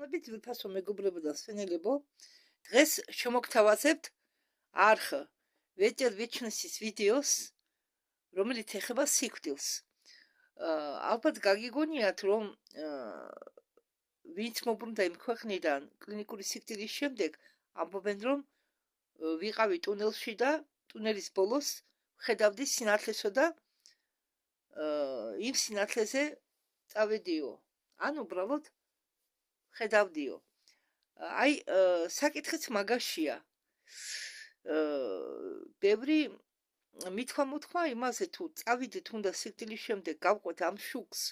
მოგესალმებით, ძვირფასო მეგობრებო და სვენელებო. დღეს შემოგთავაზებთ არხ ვეჭერ ვიჩნესის ვიდეოს, რომელიც ეხება სიკვდილს. ალბათ გაგიგონიათ, რომ ვინც მოbrუნდა იმ ქვეყნიდან კლინიკური სიკვდილის შემდეგ, ამბობენ, რომ ვიყავი ტუნელში და ტუნელის ბოლოს ხედავდი სინათლესო და იმ სინათლეზე წავედიო. ან უბრალოდ ხედავდიო. აი, საკითხიც მაგაშია. ბევრი მithვა იმაზე, თუ წავიდეთ უნდა სიკვდილის შემდეგ გავყვეთ ამ შუქს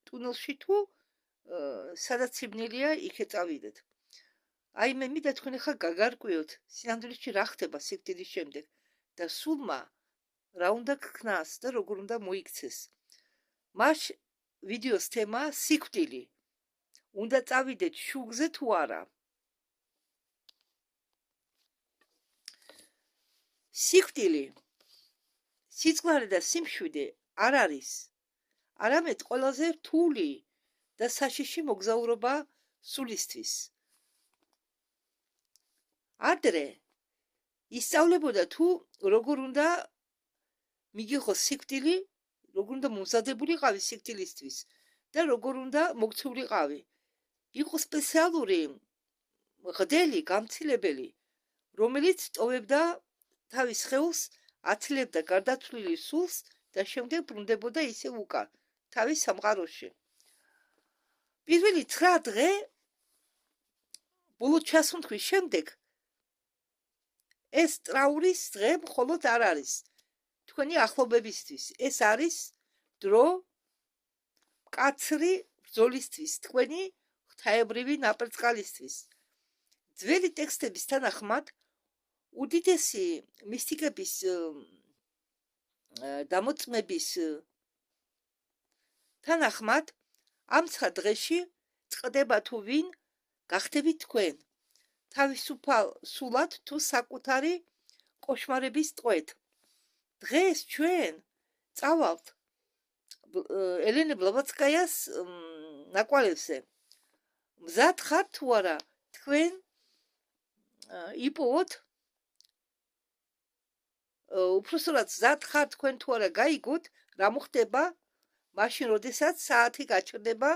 ტუნელში თუ სადაც სიბნელეა, იქე წავიდეთ. აი, მე მინდა თქვენ ახლა გაგარკვიოთ სინამდვილეში რა ხდება სიკვდილის შემდეგ და სულმა რა უნდა გქნას და როგორ უნდა მოიქცეს. მას ვიდეოს თემაა სიკვდილი. უნდა წავიდეთ შუქზე თუ არა. სიკვდილი, სიწყლარე და სიმშვიდე არ არის, არამედ ყველაზე რთული და საშიში მოგზაურობა სულისთვის. ადრე ისწავლებოდა თუ როგორ უნდა მიგიღოს სიკვდილი, როგორ უნდა მომზადებულიყავი სიკვდილისთვის და როგორ უნდა მოგცულიყავი. იყო სპეციალური ღდელი, გამცილებელი, რომელიც ტოვებდა თავის ხეულს, აცილებდა გარდაცვლილი სულს და შემდეგ ბრუნდებოდა ისევ უკან, თავის სამყაროში. პირველი 9 დღე ბოლო ჩასუნთქვის შემდეგ ეს ტრაურის დღე მხოლოდ არ არის თქვენი ახლობებისთვის. ეს არის დრო მკაცრი ბრძოლისთვის, თქვენი ღვთაებრივი ნაპერწკალისთვის. ძველი ტექსტების თანახმად უდიდესი მისტიკების დამოწმების თანახმად ამ 9 დღეში წდება თუ ვინ გახდებით თქვენ თავისუფალ სულად თუ საკუთარი კოშმარების ტყვეთ. დღეს ჩვენ წავალთ ელენე ბლავატსკაიას ნაკვალევზე. მზად ხართ თუ არა თქვენ იპოვოთ, უпроსტად მზად ხართ თქვენ თუ არა გაიგოთ რა მოხდება მაშინ, როდესაც საათი გაჩერდება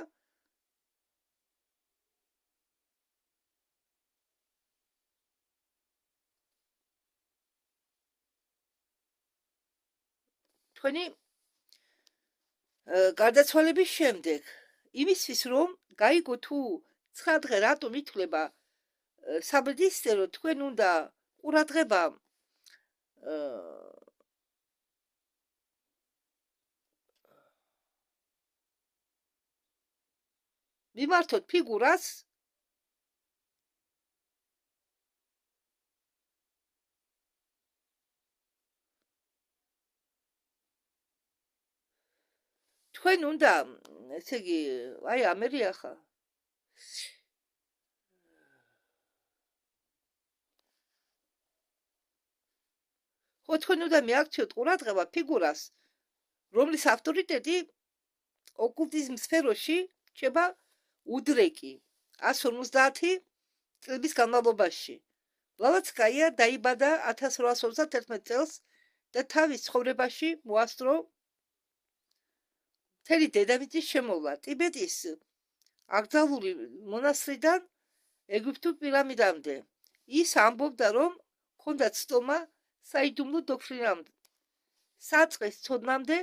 თქვენი გარდაცვალების შემდეგ. იმისთვის რომ გაიგო თუ 9 დღე რატომ ითვლება საბედისწერო, თქვენ უნდა ყურადღება მიმართოთ ფიგურას, თქვენ უნდა, ესე იგი, აი ამერია ხა. ხო, თქვენ უნდა მიაქციოთ ყურადღება ფიგურას, რომლის ავტორიტეტი ოკულტიზმის სფეროში რჩება უდრეკი 150 წლების განმავლობაში. ბლავატსკაია დაიბადა 1851 წელს და თავის ცხოვრებაში მოასწრო მთელი დედამიწის შემოვლა ტიბეტის აკრძალული მონასტრიდან ეგვიპტურ პირამიდამდე. ის ამბობდა, რომ ჰქონდა ცდომა საიდუმლო დოქტრინამდე, საწყის ცოდნამდე,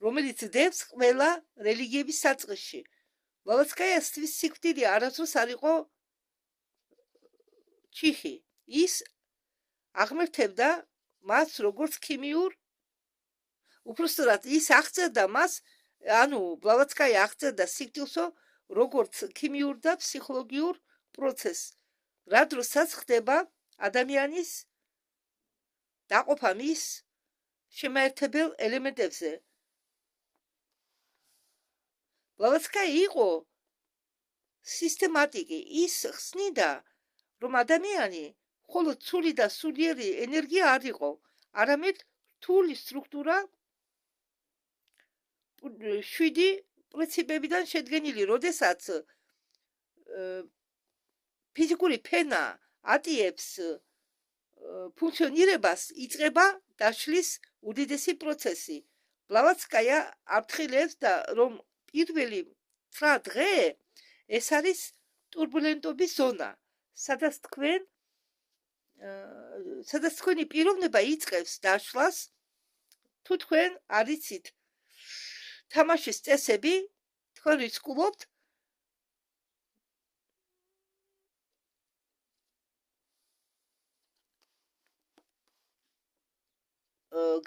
რომელიც დევს ყველა რელიგიების საწყისში. ბლავატსკაიასთვის სიკვდილი არასდროს არ იყო ჩიხი. ის აღმერთებდა მას როგორც ქიმიურ, უпроსტად ის აღწერდა მას, ანუ ბლავატსკაია აღწერდა სიკვდილსო როგორც ქიმიურ და ფსიქოლოგიურ პროცესს, რა დროსაც ხდება ადამიანის დაყოფა მის შემაერთებელ ელემენტებზე. ბლავატსკაია იყო სისტემატიკი. ის ხსნიდა, რომ ადამიანი მხოლოდ ცული და სულიერი ენერგია არ იყო, არამედ რთული სტრუქტურა 7 პრინციპებიდან შედგენილი, როდესაც ფიზიკური ფენა ატიებს ფუნქციონირებას იწყება დაშლის უდიდესი პროცესი. ბლავატსკაია აფრთხილებს და რომ პირველი ცხრა დღე ეს არის ტურბულენტობის ზონა, სადაც თქვენი პიროვნება იწყებს დაშლას, თუ თქვენ არ იცით თამაშის წესები, თქვენ რისკულობთ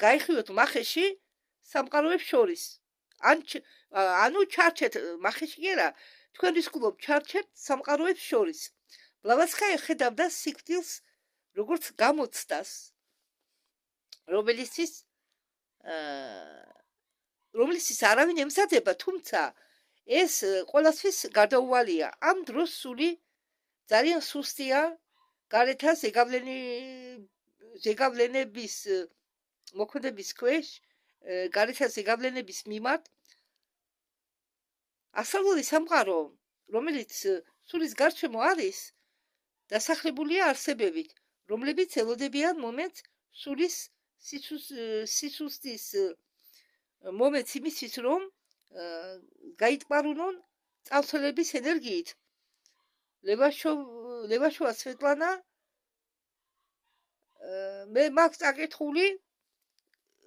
გაიხიოთ მახეში სამყაროებს შორის. ანუ ჩარჩეთ მახეში კი არა, თქვენ რისკულობთ ჩარჩეთ სამყაროებს შორის. ბლავატსკაია ხედავდა სიკვდილს როგორც გამოცდას, რომლისთვის არავინ ემზადება, თუმცა ეს ყველასთვის გარდაუვალია. ამ დროს სული ძალიან სუსტია გარეთა ზეგავლენების მოქმედების ქვეშ, გარეთა ზეგავლენების მიმართ. ასწავლული სამყარო, რომელიც სულის გარშემო არის, დასახლებულია არსებებით, რომლებიც ელოდებიან მომენტს სულის სისუსტის მომენტს იმისთვის, რომ გაიტყვარუნონ წავცველების ენერგიით. ლევაშოვა სვეტლანა მე მაქვს წაკითხული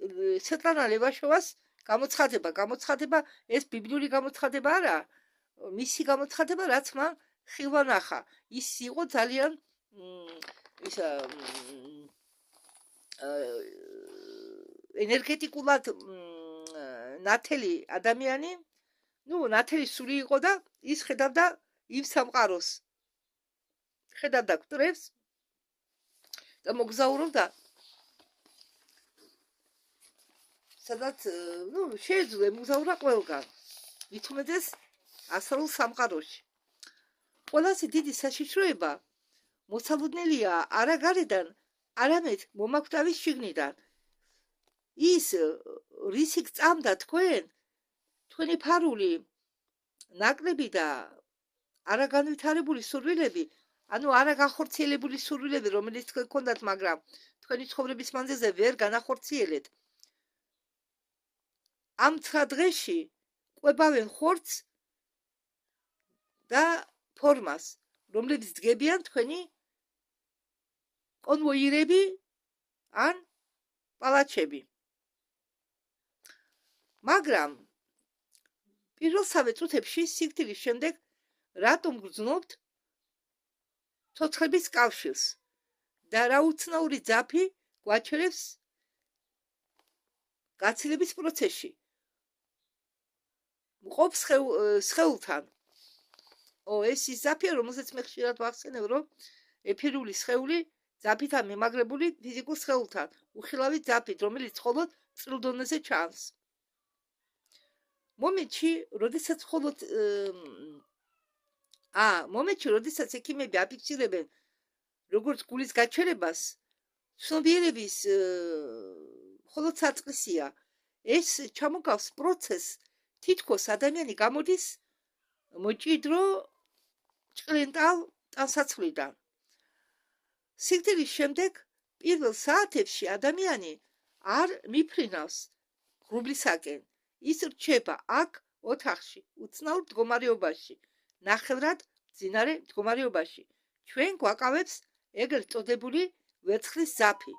სვეტლანა ლევაშოვას გამოცხადება ეს ბიბლიური გამოცხადება არა, მისი გამოცხადება, რაც მან ხილვა ნახა. ის იყო ძალიან ენერგეტიკულად ნათელი ადამიანი, ნათელი სული იყო და ის ხედავდა იმ სამყაროს. ხედავდა გვტრებს და მოგზაურობდა სადაც შეეძლო ემგზავრა ყველგან. მით უმეტეს ასწავლულ სამყაროში. ყველაზე დიდი საშიშროება მოსალოდნელია არა გარედან, არამედ მომაკვდავის შიგნიდან. ის რისი გწამდა თქვენი ფარული ნაკლები და არაგანვითარებული სურვილები, ანუ არაგახორციელებული სურვილები, რომელიც თქვენ გქონდათ, მაგრამ თქვენი ცხოვრების მანძილზე ვერ განახორციელეთ. ამ 9 დღეში ყვებავენ ხორცს და ფორმას, რომლებიც დგებიან თქვენი კონვოირები ან პალაჩები. მაგრამ პირველსავე წუთებში სიკვდილის შემდეგ რატომ გრძნობთ ცოცხლების კავშირს და რა უცნაური ძაფი გვაჩერებს გაცილების პროცესში? მყოფს სხეულთან. ეს ის ძაფია, რომელსაც მე ხშირად ვახსენებ, რომ ეფირული სხეული ძაფითა მემაგრებული ფიზიკურ სხეულთან, უხილავი ძაფით, რომელიც მხოლოდ წრილ დონეზე ჩანს. მომენტში, როდესაც ექიმები აფიქსირებენ როგორც გულის გაჩერებას, ცნობიერების მხოლოდ საწყისია. ეს ჩამოგავს პროცესს, თითქოს ადამიანი გამოდის მოჭიდრო ჭყლენტალ ტანსაცმლიდან. სიკვდილის შემდეგ პირველ საათებში ადამიანი არ მიფრინავს ღრუბლისაკენ. ის რჩება აქ ოთახში, უცნაურ მდგომარეობაში, ნახევრად მძინარე მდგომარეობაში. ჩვენ გვაკავებს ეგრეთ წოდებული ვერცხლის ძაფი.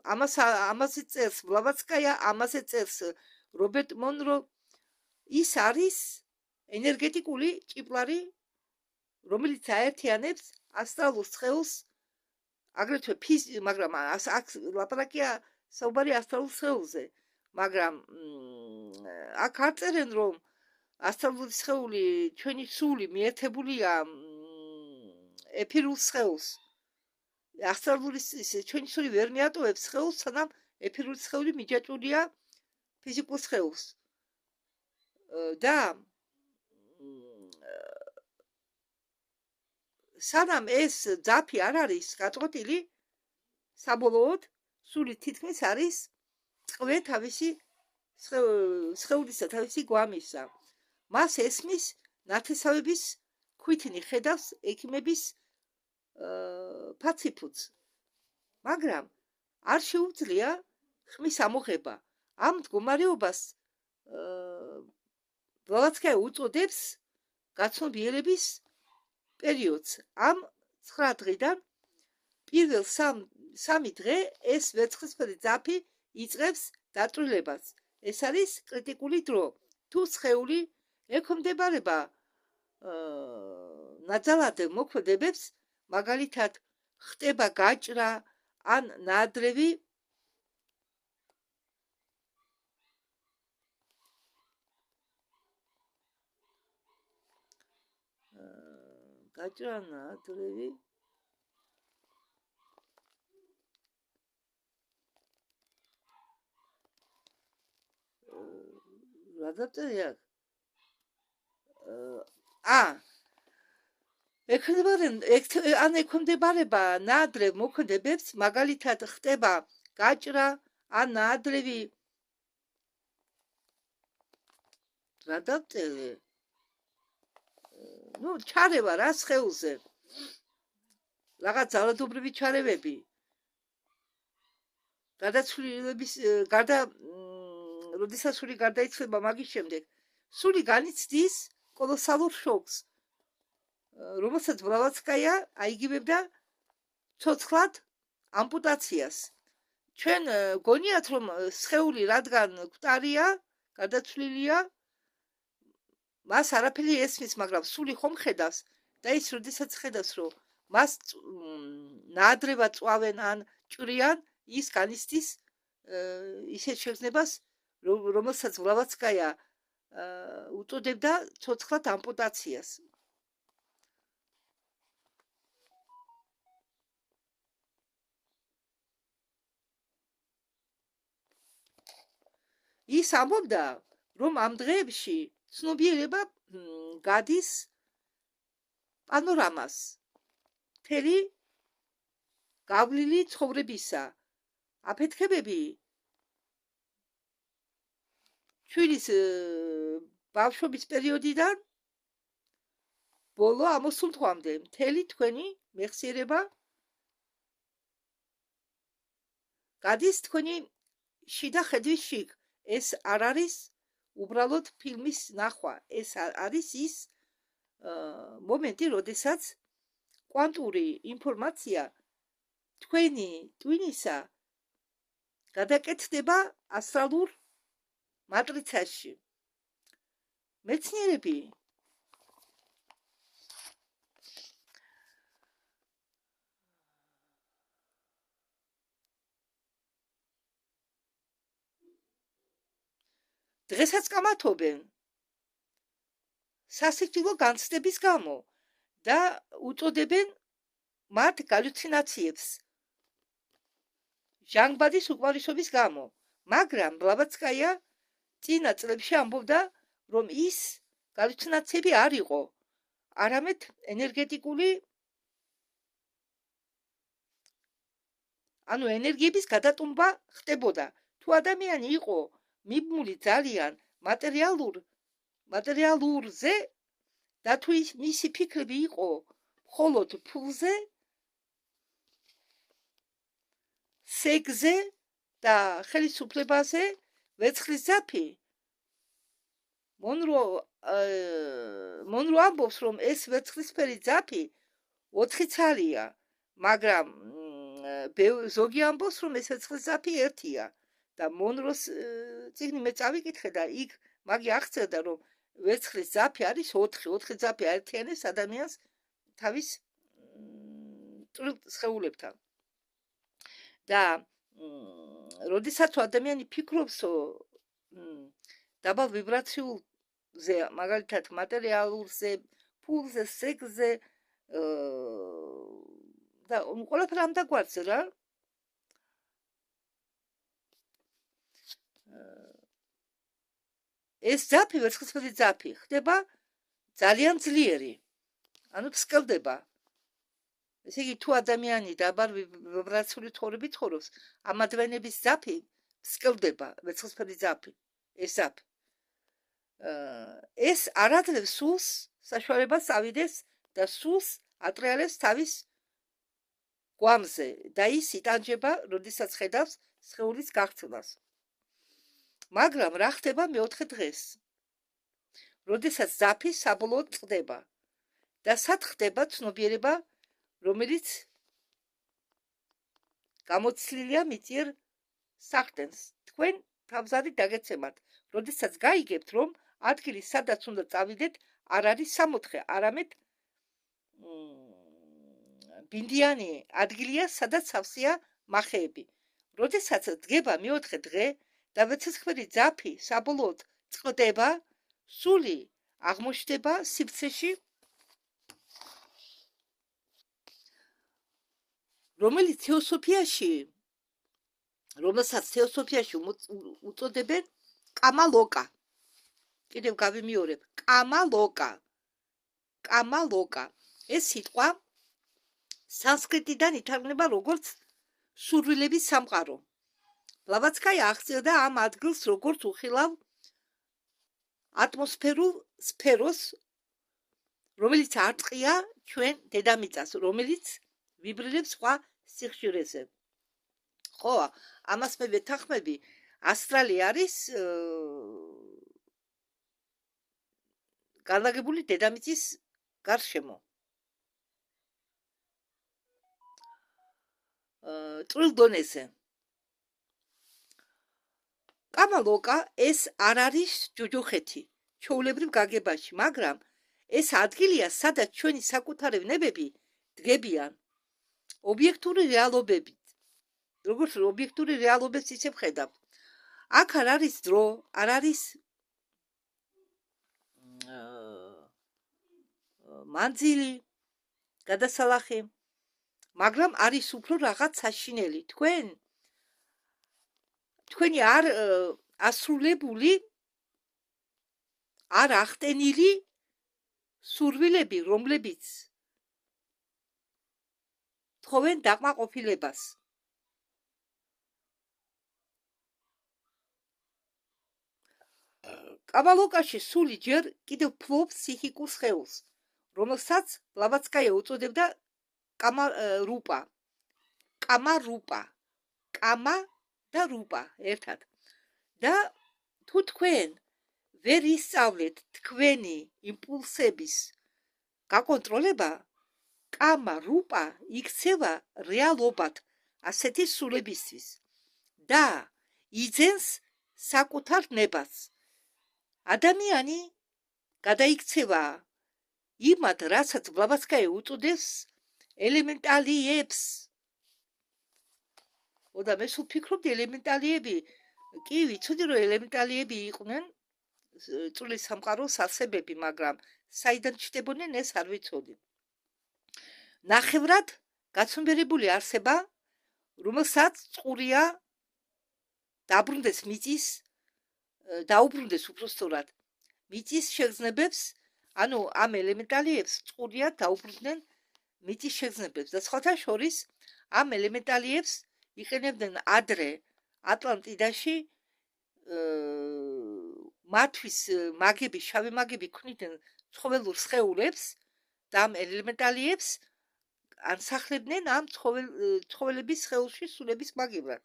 ამაზე წერს ბლავატსკაია, ამაზე წერს რობერტ მონრო. ის არის ენერგეტიკული ჭიპლარი, რომელიც აერთიანებს ასტრალურ სხეულს, აგრეთვე მაგრამ აქ ლაპარაკია საუბარი ასტრალურ სხეულზე, მაგრამ აქ არ წერენ, რომ ასტრალური სხეული, ჩვენი სული მიერთებულია ეფირულ სხეულს. ასტრალური ჩვენი სული ვერ მიატოვებს სხეულს, სანამ ეფირული სხეული მიჯაჭვულია ფიზიკურ სხეულს. და სანამ ეს ძაფი არ არის გაწყვეტილი, საბოლოოდ სული თითქმის არის წყვე თავისი სხეულისა, თავისი გვამისა. მას ესმის ნათესავების ქვითნი ხედავს ექიმების ფაციფუც, მაგრამ არ შეუძლია ხმის ამოღება. ამ მდგომარეობას ბლავატსკაია უწოდებს გაცნობიერების პერიოდს. ამ 9 დღიდან პირველ 3 დღე ეს ვერცხლისფერი ძაფი იწყებს დაწვრილებას. ეს არის კრიტიკული დრო. თუ სხეული ექვემდებარება ნაძალად მოქმედებებს, მაგალითად ხდება გაჭრა ან ნაადრევი ექვემდებარება ნაადრევ მოქმედებებს, მაგალითად ხდება გაჭრა ან ნაადრევი რა დავწერე? ჩარევა რა სხეულზე. რაღაც ძალადობრივი ჩარევები. გადაცვლილების როდესაც სული გარდაიცვალება მაგის შემდეგ, სული განიცდის კოლოსალურ შოკს, რომელსაც ბლავატსკაია აიგივებდა ცოცხლად ამპუტაციას. ჩვენ გონიათ რომ სხეული რადგან გვტარია, გადაცვლილია, მას არაფერი ესმის, მაგრამ სული ხომ ხედავს და ის როდესაც ხედავს რომ მას ნაადრევად წვავენ ან ჭრიან, ის განიცდის ისეთ შეგრძნებას, რომელსაც ბლავატსკაია უწოდებდა ცოცხლად ამპუტაციას. ის ამბობდა, რომ ამ დღეებში ცნობიერება გადის პანორამას, მთელი გავლილი ცხოვრებისა. აფეთქებები ჩვენის ბავშვობის პერიოდიდან ბოლო ამოსულ თვამდე მთელი თქვენი მეხსიერება გადის თქვენი შიდა ხედვის შიგ. ეს არ არის უბრალოდ ფილმის ნახვა, ეს არის ის მომენტი, როდესაც კვანტური ინფორმაცია თქვენი ტვინისა გადაკეთდება ასტრალურ მატრიცაში. მეცნიერები დღესაც კამათობენ სასიკვდილო განცდების გამო და უწოდებენ მათ галлюცინაციებს ჟანგბადის უკმარისობის გამო, მაგრამ ბლავატსკაია წინა წლებში ამბობდა, რომ ის галлюცინაციები არ იყო, არამედ ენერგეტიკული ენერგიების გადატუმბა ხდებოდა. თუ ადამიანი იყო მიბმული ძალიან მატერიალურზე და თუ მისი ფიქრები იყო მხოლოდ ფულზე, სექსზე და ხელისუფლებაზე, ვერცხლის ძაფი მონრო ამბობს, რომ ეს ვერცხლისფერი ძაფი 4 ცალია, მაგრამ ზოგი ამბობს, რომ ეს ვერცხლის ძაფი 1-ია. და მონროს წიგნი მე წავიკითხე და იქ მაგი აღწერდა, რომ ვერცხლის ძაფი არის 4 ძაფი აერთიანებს ადამიანს თავის წვრილ სხეულებთან. და როდესაც ადამიანი ფიქრობს დაბალ ვიბრაციულზე, მაგალითად მატერიალურზე, ფულზე, სექსზე და ყველაფერი ამ დაგვარზე რა, ეს ძაფი, ვერცხლისფერი ძაფი ხდება ძალიან ძლიერი, ფსკევდება. ესე იგი, თუ ადამიანი დაბალ ვიბრაციული ცხოვრებით ცხოვრობს, ამ ადამიანების ძაფი ფსკევდება, ვერცხლისფერი ძაფი, ეს ძაფი. ეს არ აძლევს სულს საშუალებას წავიდეს და სულს ატრიალებს თავის გვამზე და ის იტანჯება, როდესაც ხედავს სხეულის გაღწევას. მაგრამ რა ხდება მეოთხე დღეს, როდესაც ძაფი საბოლოოდ წყდება და სად ხდება ცნობიერება, რომელიც გამოცლილია მიწიერ სახტენს. თქვენ თავზარი დაგეცემათ, როდესაც გაიგებთ, რომ ადგილი, სადაც უნდა წავიდეთ, არ არის 64, არამედ ბინდიანი ადგილია, სადაც სავსეა მახეები. როდესაც დგება მეოთხე დღე და ვეცეცხლბერი ძაფი საბოლოოდ წყდება, სული აღმოჩნდება სივრცეში, რომელსაც თეოსოფიაში უწოდებენ კამალოკა. კიდევ გავიმეორებ, კამალოკა. ეს სიტყვა სანსკრიტიდან ითარგმნება როგორც სურვილების სამყარო. ბლავატსკაია აღწერდა ამ ადგილს როგორც უხილავ ატმოსფერულ სფეროს, რომელიც არტყია ჩვენ დედამიწას, რომელიც ვიბრირებს სხვა სიხშირეზე. ხო, ამას მე ვეთანხმები, ასტრალი არის განლაგებული დედამიწის გარშემო. წვრილ დონეზე. კამალოკა ეს არ არის ჯოჯოხეთი, ჩვეულებრივ გაგებაში, მაგრამ ეს ადგილია, სადაც ჩვენი საკუთარი ვნებები დგებიან ობიექტური რეალობებით. როგორც ობიექტური რეალობებს ისე ვხედავ. აქ არ არის დრო, არ არის მანძილი, გადასალახი, მაგრამ არის უფრო რაღაც საშინელი. თქვენი არ ასრულებული, არ ახტენილი სურვილები, რომლებიც თხოვენ დაკმაყოფილებას. კამალოკაში სული ჯერ კიდევ ფლობს ფსიქიკურ სხეულს, რომელსაც ბლავატსკაია უწოდებდა კამარუპა. კამა და რუპა ერთად. და თუ თქვენ ვერ ისწავლეთ თქვენი იმპულსების გაკონტროლება, კამარუპა იქცევა რეალობად ასეთი სულებისთვის და იძენს საკუთარ ნებას. ადამიანი გადაიქცევა იმად, რასაც ბლავატსკაია უწოდებს ელემენტალიებს. და მე სულ ფიქრობდი, ელემენტალიები, კი ვიცოდი, რომ ელემენტალიები იყვნენ წვრილი სამყაროს არსებები, მაგრამ საიდან ჩნდებოდნენ, ეს არ ვიცოდი. ნახევრად გაცნობიერებული არსება, რომელსაც წყურია დაუბრუნდეს უпростоრად მიწის შეგრძნებებს, ანუ ამ ელემენტალიებს წყურია დაუბრუნდნენ მიწის შეგრძნებებს და სხვათა შორის ამ ელემენტალიებს იყენებდნენ ადრე ატლანტიდაში, მათთვის მაგები, შავი მაგები ქმნიდნენ ცხოველურ სხეულებს და ამ ელემენტალიებს ანსახლებდნენ ამ ცხოველების სხეულში სულების მაგივრად.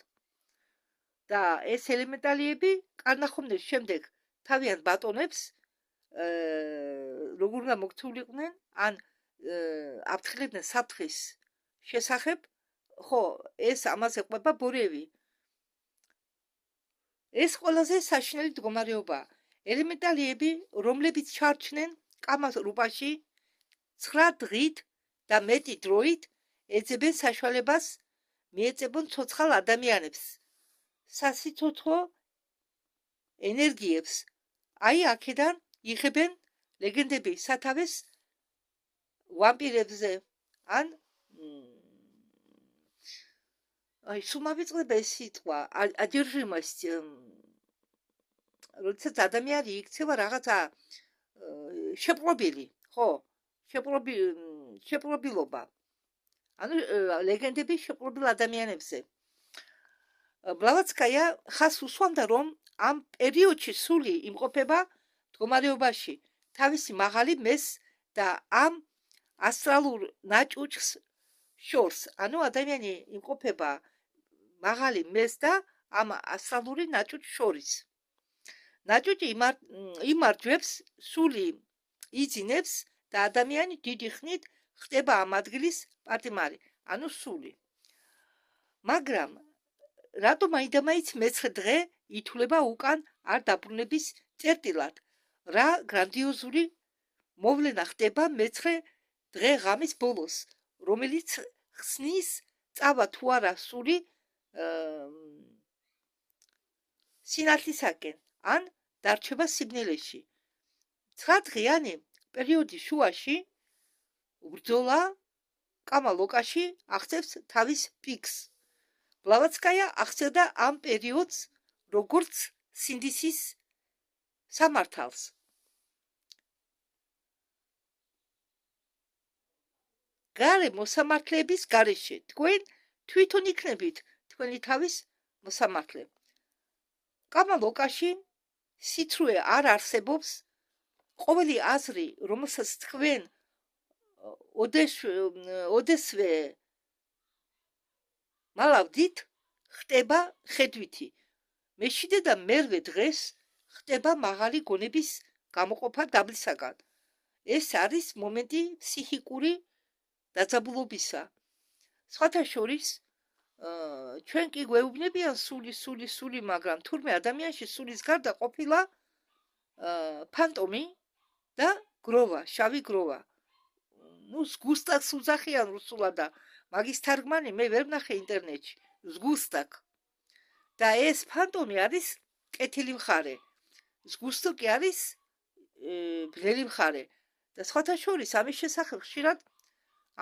და ეს ელემენტალიები კარნახობდნენ შემდეგ თავიანთ ბატონებს, როგორ უნდა მოქცეულიყვნენ, ან აფრთხილებდნენ საფრთხის შესახებ. ხო, ეს ამას ეყვება ბორევი. ეს ყველაზე საშინელი მდგომარეობა. ელემენტალიები, რომლებიც ჩარჩნენ კამარუპაში 9 დღით და მეტი დროით, ეძებენ საშუალებას მიეწებონ ცოცხალ ადამიანებს სასიცოცხლო ენერგიებს. აი აქედან იღებენ ლეგენდები სათავეს ვამპირებზე, ან სულ მავიწყდება ეს სიტყვა, одержимость, როდესაც ადამიანი იქცევა რაღაცა შეპყრობილი, ხო, შეპყრობილობა. ანუ ლეგენდები შეპყრობილ ადამიანებზე. ბლავატსკაია ხას უსვამდა, რომ ამ პერიოდში სული იმყოფება მდგომარეობაში თავისი მაღალი მეს და ამ ასტრალურ ნაჭუჭს შორს. ანუ ადამიანი იმყოფება მაღალი მეს და ამ ასტრალური ნაჭუჭ შორის. ნაჭუჭი იმარჯვებს, სული იძინებს და ადამიანი დიდი ხნით ხდება ამ ადგილის პატიმარი, ანუ სული. მაგრამ რატომ მაინდამაინც მეცხრე დღე ითვლება უკან არ დაბრუნების წერტილად? რა გრანდიოზული მოვლენა ხდება მეცხრე დღე ღამის ბოლოს, რომელიც ხსნის წავა თუ არა სული სინათლისაკენ ან დარჩება სიბნელეში. 9 დღიანი პერიოდის შუაში ბრძოლა კამალოკაში აღწევს თავის პიკს. ბლავატსკაია აღწერდა ამ პერიოდს როგორც სინდისის სამართალს. გარე მოსამართლეების გარეშე თქვენ თვითონ იქნებით თქვენი თავის მოსამართლე. კამალოკაში სიცრუე არ არსებობს. ყოველი აზრი, რომელსაც თქვენ ოდესვე მალავდით, ხდება ხედვითი. მეშვიდე და მერვე დღეს ხდება მაღალი გონების გამოყოფა დაბლისაგან. ეს არის მომენტი ფსიქიკური დაძაბულობისა. სხვათა შორის ჩვენ კი გვეუბნებიან სული, მაგრამ თურმე ადამიანში სულის გარდა ყოფილა ფანტომი და გროვა, შავი გროვა. ზგუსტაკს უძახიან რუსულად და მაგის თარგმანი მე ვერ ვნახე ინტერნეტში. ზგუსტაკ. და ეს ფანტომი არის კეთილი მხარე. ზგუსტაკი არის ბნელი მხარე. და სხვათა შორის ამის შესახებ ხშირად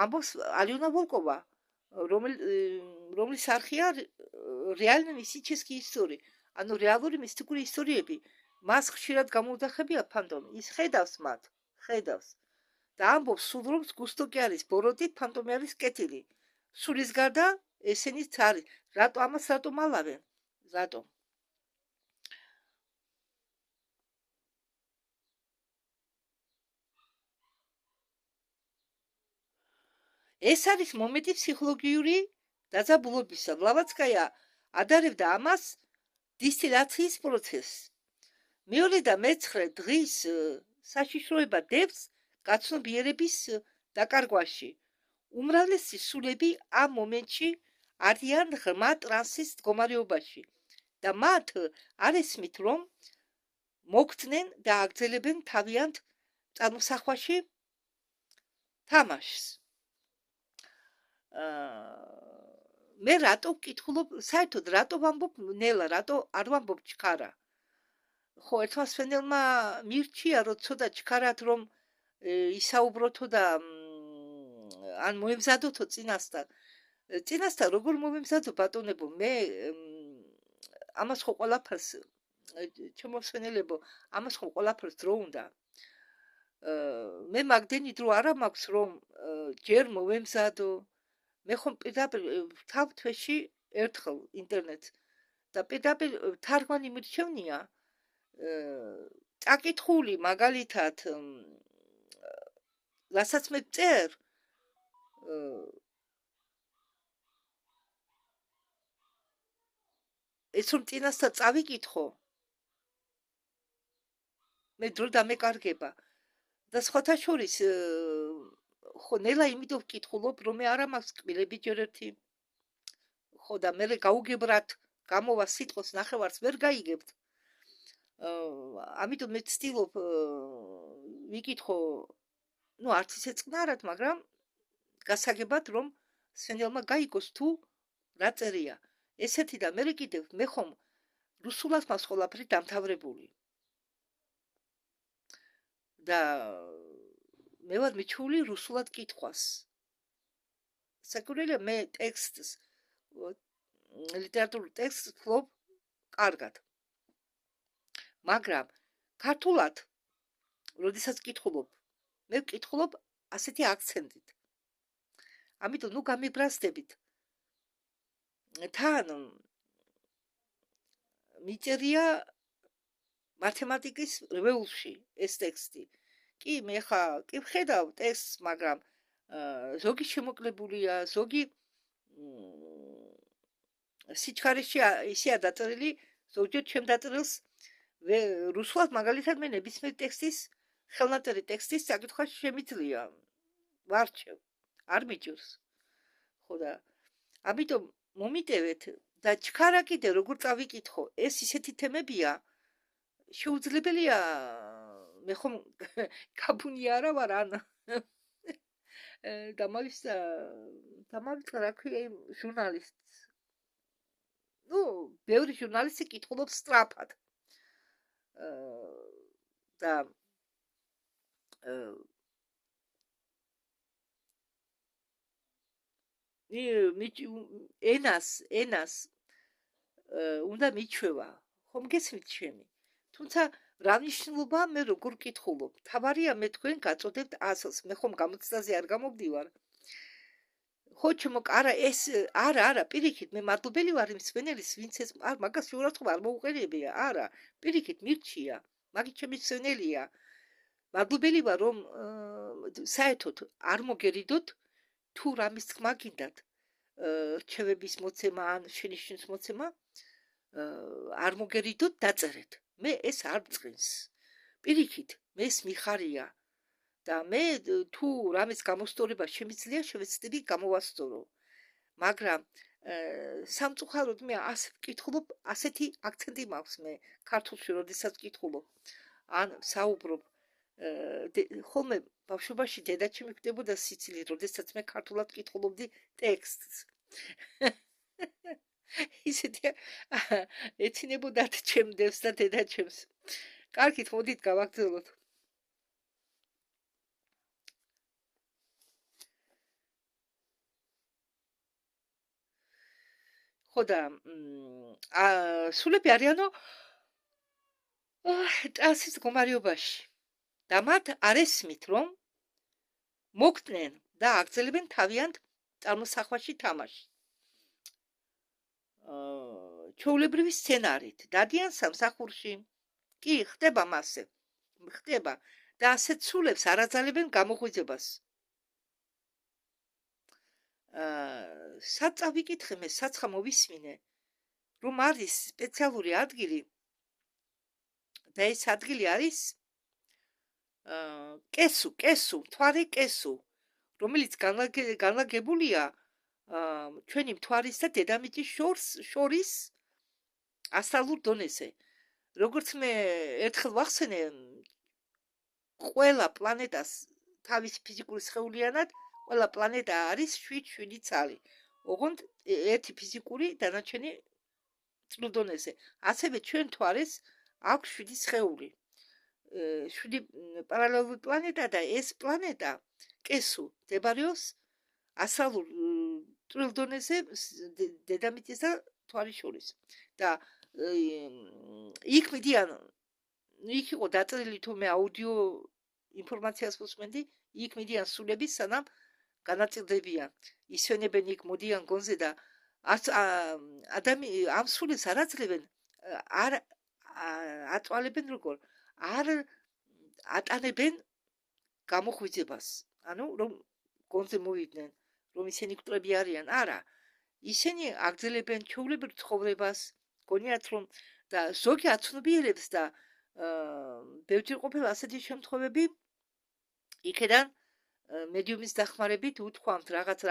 ამბობს ალიონა ვოლკოვა, რომლის არხია რეალნი მისტические ისტორიი, ანუ რეალური მისტიკური ისტორიები. მას ხშირად გამოუძახებია ფანტომი. ის ხედავს მათ, ხედავს. და ამბობს სულ რომ ზგუსტაკი არის ბოროტი, ფანტომი არის კეთილი. სულის გარდა ესენიც არის. ამას რატომ ალავენ? რატომ? ეს არის მომენტი ფსიქოლოგიური დაძაბულობისა. ბლავატსკაია ადარებდა ამას დისტილაციის პროცესს. მეორე და მეცხრე დღის საშიშროება დევს გაცნობიერების დაკარგვაში. უმრავლესი სულები ამ მომენტში არიან ღრმა ტრანსის მდგომარეობაში და მათ არ ესმით რომ მოგწნენ და აგრძელებენ თავიანთ წარმოსახვაში თამაშს. მე რატო ვკითხულობ, საერთოდ რატო ვამბობ ნელა, რატო არ ვამბობ ჩქარა? ხო, ერთმა სვენელმა მირჩია, რომ ცოტა ჩქარად რომ ისაუბროთო და ან მოემზადოთო წინასთან. წინასთან როგორ მომემზადო ბატონებო, მე ამას ხო ყველაფერს ჩემო სვენელებო, ამას ხო ყველაფერს დრო უნდა. მე მაგდენი დრო არა მაქვს რომ ჯერ მოვემზადო. მე ხომ პირდაპირ თავ თვეში ერთხელ ინტერნეტს და პირდაპირ თარგმანი მირჩევნია. წაკითხული მაგალითად რასაც მე ვწერ ეს რომ წინასთან წავიკითხო მე დრო დამეკარგება და სხვათა შორის ხო ნელა იმიტომ ვკითხულობ რომ მე არა მაქვს კბილები ჯერ ერთი ხო და მე გაუგებრად გამოვა სიტყვის ნახევარს ვერ გაიგებთ. ამიტომ მე ვცდილობ ვიკითხო, ну არც ისე წყნარად, მაგრამ გასაგებად რომ სვენელმა გაიგოს თუ რა წერია. ესეთი და მე კიდევ მე ხომ რუსულად მაქვს ყველაფერი დამთავრებული. და მე ვარ მიჩვეული რუსულად კითხვას. საკურველია მე ტექსტს ლიტერატურულ ტექსტს ვფლობ კარგად. მაგრამ ქართულად როდესაც ვკითხულობ, მე ვკითხულობ ასეთი აქცენტით. ამიტომ ნუ გამიბრაზდებით. თან მიწერია მათემატიკის რვეულში ეს ტექსტი. კი, მე ხა კი ვხედავ ტექსტს, მაგრამ ზოგი შემოკლებულია, ზოგი სიჩქარეში ისეა დაწერილი, ზოგჯერ ჩემ დაწერილს რუსულად მაგალითად მე ნებისმიერ ტექსტის ხელნაწერი ტექსტის საკითხვა შემიძლია ვარჩევ, არ მიჭირს. ხო და ამიტომ მომიტევეთ და ჩქარა კიდე როგორ წავიკითხო, ეს ისეთი თემებია, შეუძლებელია მე ხომ გაბუნი არა ვარ ან დამავიწყდა რა ქვია იმ ჟურნალისტს. ნუ, ბევრი ჟურნალისტი კითხულობს სწრაფად. და ენას უნდა მიჩვევა, ხომ გესმით ჩემი? თუმცა რა მნიშვნელობაა მე როგორ კითხულობ? თავარია მე თქვენ გაწოდებთ ასლს, მე ხომ გამოცდაზე არ გამოვდივარ. ხო ჩემო არა ეს არა პირიქით მე მადლობელი ვარ იმ სვენელის ვინც ეს მაგას შეურაცხყოფა არ მოუყენებია არა პირიქით მირჩია მაგით ჩემი სვენელია მადლობელი ვარ რომ საერთოდ არ მოგერიდოთ თუ რამის თქმა გინდათ რჩევების მოცემა ან შენიშვნის მოცემა არ მოგერიდოთ დაწერეთ მე ეს არ მწყინს პირიქით მე ეს მიხარია და მე თუ რამის გამოსწორება შემიძლია შევეცდები გამოვასწორო მაგრამ სამწუხაროდ მე ასე ვკითხულობ ასეთი აქცენტი მაქვს მე ქართულში როდესაც ვკითხულობ ან საუბრობ ხოლმე ბავშვობაში დედაჩემი ხვდებოდა სიცილით როდესაც მე ქართულად ვკითხულობდი ტექსტს ისეთი ეცინებოდათ ჩემ დევს და დედაჩემს კარგით მოდით გავაგრძელოთ ხოდა სულები არიანო ტრანსის მდგომარეობაში და მათ არ ესმით რომ მოგტნენ და აგრძელებენ თავიანთ წარმოსახვაში თამაში ჩვეულებრივი სცენარით დადიან სამსახურში კი ხდება მასე ხდება და ასეთ სულებს არ აძალებენ გამოღვიძებას სად წავიკითხე მე საცხა მოვისმინე რომ არის სპეციალური ადგილი და ეს ადგილი არის კესუ მთვარე კესუ რომელიც განლაგებულია ჩვენი მთვარის და დედამიწის შორის ასტრალურ დონეზე როგორც მე ერთხელ ვახსენე ყველა პლანეტას თავის ფიზიკური სხეულიანად ყველა პლანეტა არის 7 ცალი ოღონდ ერთი ფიზიკური დანარჩენი წყლურ დონეზე ასევე ჩვენ მთვარეს აქვს 7 სხეული 7 პარალელური პლანეტა და ეს პლანეტა კესუ მდებარეობს ასტრალურ წყლურ დონეზე დედამიწის და მთვარის შორის და იქ მიდიან იქ იყო დაწერილი თუ მე აუდიო ინფორმაციას ვუსმენდი იქ მიდიან სულები სანამ განაწილდებიან ისვენებენ იქ მოდიან გონზე და ამ სულებს არ აძლევენ არ აწვალებენ როგორ არ ატანებენ გამოღვიძებას ანუ რომ გონზე მოვიდნენ რომ ისინი კტრები არიან არა ისინი აგრძელებენ ჩვეულებრივ ცხოვრებას გონიათ რომ და ზოგი აცნობიერებს და ბევრჯერ ყოფილა ასეთი შემთხვევები იქედან მედიუმის დახმარებით უთქვამთ რაღაც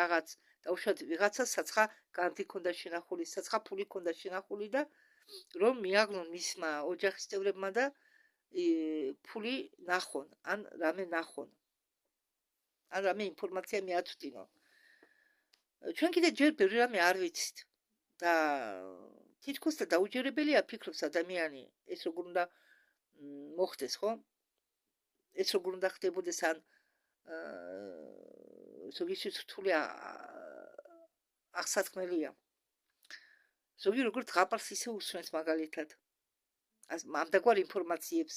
და უშუალოდ ვიღაცა საცხა განთი ქონდა შენახული საცხა ფული ქონდა შენახული და რომ მიაგნონ მისმა ოჯახის წევრებმა და ფული ნახონ ან რამე ნახონ ან რამე ინფორმაცია მიაწვდინონ ჩვენ კიდე ჯერ ბევრი რამე არ ვიცით და თითქოს და დაუჯერებელია ფიქრობს ადამიანი ეს როგორ უნდა მოხდეს ხო ეს როგორ უნდა ხდებოდეს ან ზოგი სიტყვი აღსაქმელია ზოგი როგორ ღაპარს ისე უსმენს მაგალითად ამდაგვარ ინფორმაციებს